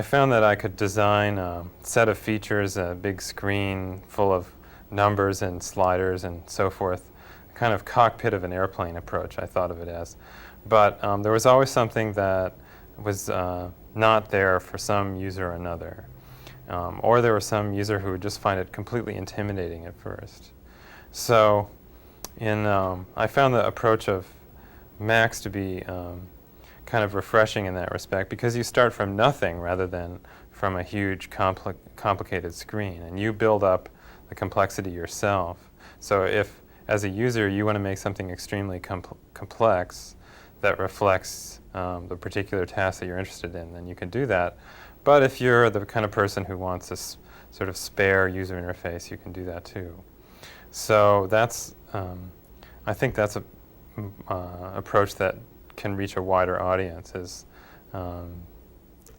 [SPEAKER 3] found that I could design a set of features, a big screen full of numbers and sliders and so forth, a kind of cockpit of an airplane approach, I thought of it as. But there was always something that was not there for some user or another. Or there was some user who would just find it completely intimidating at first. So I found the approach of Max to be kind of refreshing in that respect, because you start from nothing rather than from a huge complicated screen, and you build up the complexity yourself. So if, as a user, you want to make something extremely complex that reflects the particular task that you're interested in, then you can do that. But if you're the kind of person who wants a sort of spare user interface, you can do that too. So that's, I think that's an approach that can reach a wider audience, is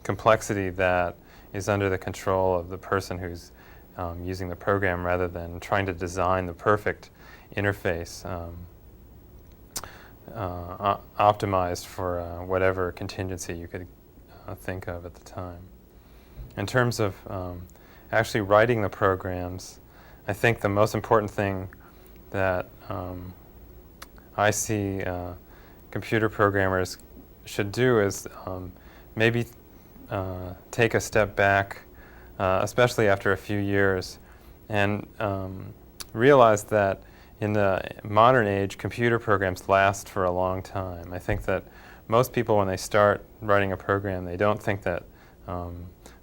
[SPEAKER 3] complexity that is under the control of the person who's using the program, rather than trying to design the perfect interface optimized for whatever contingency you could think of at the time. In terms of actually writing the programs, I think the most important thing that I see computer programmers should do is maybe take a step back, especially after a few years, and realize that in the modern age, computer programs last for a long time. I think that most people, when they start writing a program, they don't think that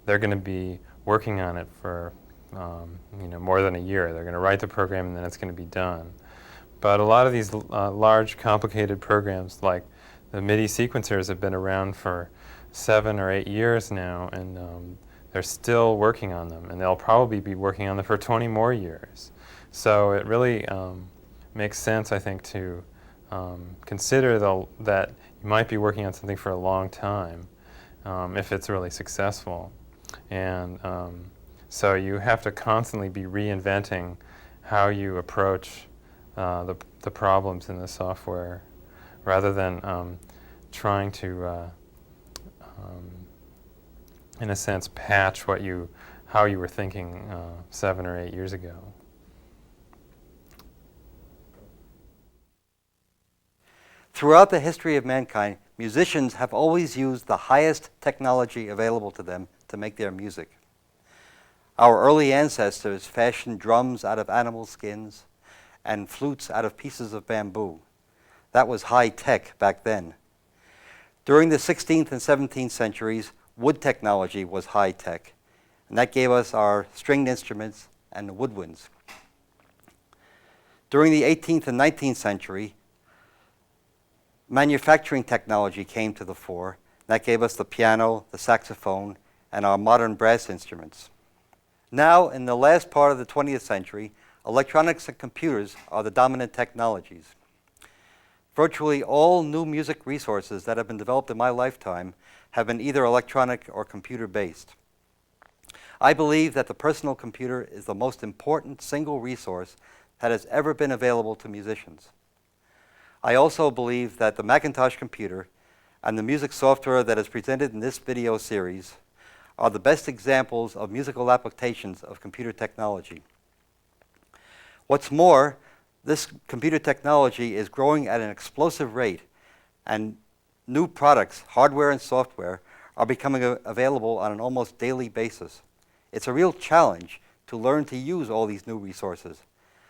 [SPEAKER 3] they're going to be working on it for more than a year. They're going to write the program and then it's going to be done. But a lot of these large, complicated programs, like the MIDI sequencers, have been around for 7 or 8 years now, and they're still working on them, and they'll probably be working on them for 20 more years. So it really makes sense, I think, to consider that you might be working on something for a long time if it's really successful. And so you have to constantly be reinventing how you approach the problems in the software, rather than trying to, in a sense, patch how you were thinking 7 or 8 years ago.
[SPEAKER 1] Throughout the history of mankind, musicians have always used the highest technology available to them to make their music. Our early ancestors fashioned drums out of animal skins and flutes out of pieces of bamboo. That was high tech back then. During the 16th and 17th centuries, wood technology was high tech. and that gave us our stringed instruments and the woodwinds. During the 18th and 19th century, manufacturing technology came to the fore. That gave us the piano, the saxophone, and our modern brass instruments. Now, in the last part of the 20th century, electronics and computers are the dominant technologies. Virtually all new music resources that have been developed in my lifetime have been either electronic or computer-based. I believe that the personal computer is the most important single resource that has ever been available to musicians. I also believe that the Macintosh computer and the music software that is presented in this video series are the best examples of musical applications of computer technology. What's more, this computer technology is growing at an explosive rate, and new products, hardware and software, are becoming available on an almost daily basis. It's a real challenge to learn to use all these new resources,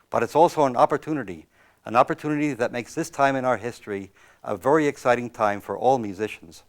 [SPEAKER 1] but it's also an opportunity that makes this time in our history a very exciting time for all musicians.